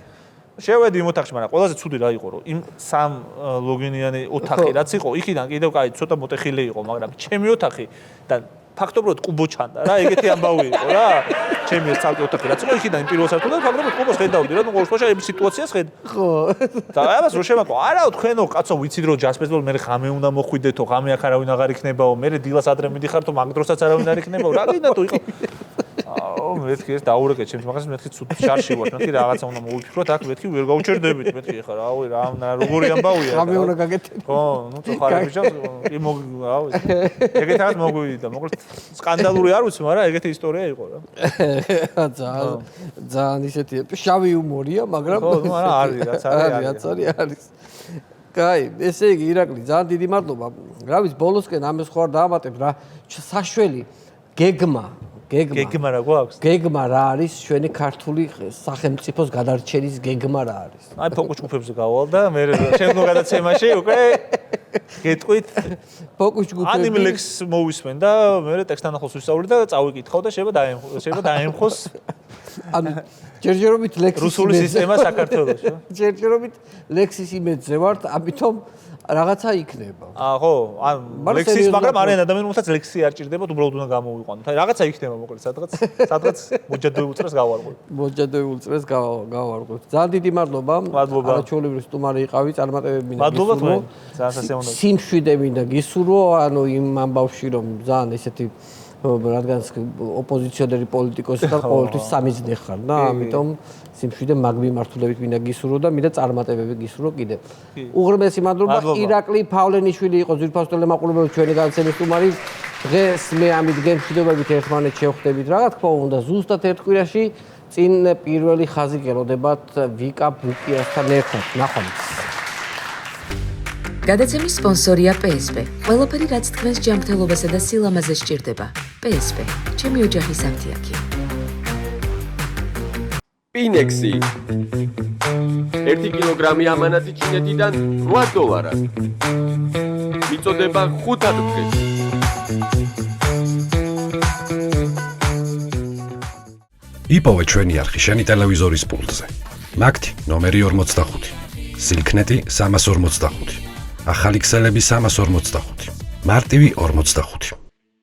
შევედი იმ ოთახში, მაგრამ ყველაზე ცუდი რა იყო, რომ იმ სამ ლოგინიანი ოთახი რაც იყო, იქიდან კიდევ კაი ცოტა მოტეხილი იყო, მაგრამ ჩემი ოთახი და ფაქტობრივად კუბო ჩანდა რა, ეგეთი ამბავი იყო რა. ჩემი ეს ცალკე ოთახი რაც იყო, იქიდან პირველ სართულზე ფაქტობრივად კუბოს ხედავდი რა, ნუ ყოველ შემთხვევაში ამ სიტუაციას ხედ. ხო. და ამას რო შემაკო, არაო თქვენო კაცო ვიცით რომ ჯაზ ფესტივალ მე ღამე უნდა მოხვიდეთო, ღამე აქ არავინ აღარ იქნებაო, მე დილას ადრე მიდიხარ თუ მაგ დროსაც არავინ არ იქნებაო, რა გინდა თუ იყო. აუ მეთქი ეს დაურეკე ჩემს მაგას მეთქი ცუდ შარში ვარ მეთქი რაღაცა უნდა მოვიფიქროთ აქ მეთქი ვერ გავუჩერდებით მეთქი ხა რავი რა როგორი ამბავია რამე უნდა გაგეთე ხო ნუ წუხარები ჯავს კი რავი ეგეთ რაღაც მოგვივიდა მოკლედ სკანდალური არ ვიცი მაგრამ ეგეთი ისტორია იყო რა ძალიან ისეთი შავი იუმორია მაგრამ ხო ნუ არა არის რაც არის კაი ესე იგი ირაკლი ძალიან დიდი მადლობა რა ვიცი ბოლოსკენ ამას ხო არ დაამატებ რა საშველი გეგმა რა გვაქვს? გეგმა რა არის ჩვენი ქართული სახელმწიფოს გადარჩენის გეგმა რა არის? აი ფოკუს ჯგუფებზე გავალ და მე შემდგომ გადაცემაში უკვე გეტყვით ფოკუს ჯგუფები ანიმლექს მოვისმენ და მე ტექსტანახოს ვისწავლი და წავიკითხავ და შეიძლება დაემხოს ანუ ჯერჯერობით ლექსის რუსული სისტემა საქართველოში. ჯერჯერობით ლექსის იმედზე ვართ, ამიტომ რაღაცა იქნება. ხო, ან ლექსის, მაგრამ არიან ადამიანებსაც ლექსი არ ჭირდებათ, უბრალოდ უნდა გამოვიყვანოთ. აი რაღაცა იქნება მოკლედ, სადღაც მოჯადოებულ წრეს გავარღვევთ. მოჯადოებულ წრეს გავარღვევთ. ძალიან დიდი მადლობა. არაჩვეულებრივი სტუმარი იყავი, წარმატებები მინდა გისურვო. მადლობა თქვენ. ძალიან სასიამოვნოა. სიმშვიდე მინდა გისურვო, ანუ იმ ამბავში რომ ძალიან ესეთი რადგან ოპოზიციონერი პოლიტიკოსი და ყოველთვის სამიზნე ხარ და ამიტომ სიმშვიდე მაგ მიმართულებით მინდა გისურვო და მინდა წარმატებები გისურვო კიდევ. უღრმესი მადლობა. ირაკლი ფავლენიშვილი იყო ძვირფას ტელემაყურებელი ჩვენი განცემის სტუმარი. დღეს მე ამით გემშვიდობებით ერთმანეთს შევხვდებით რა თქმა უნდა ზუსტად ერთ კვირაში წინ პირველი ხაზი გელოდებათ ვიკა ბუკიასთან ერთად. ნახვამდის. გადაცემის სპონსორია PSP. ყველაფერი რაც თქვენს ჯანმრთელობასა და სილამაზეს სჭირდება. PSP. ჩემი ოჯახის აფთიაქი. Pinex-ი 1 კილოგრამი ამანათი ჩინეთიდან $8. მიწოდება 5 დღეს. იპოვე ჩვენი არხი შენი ტელევიზორის პულტზე. მაგთი ნომერი 45. სილქნეტი 345. ახალი ქსელები 345. მარტივი 45.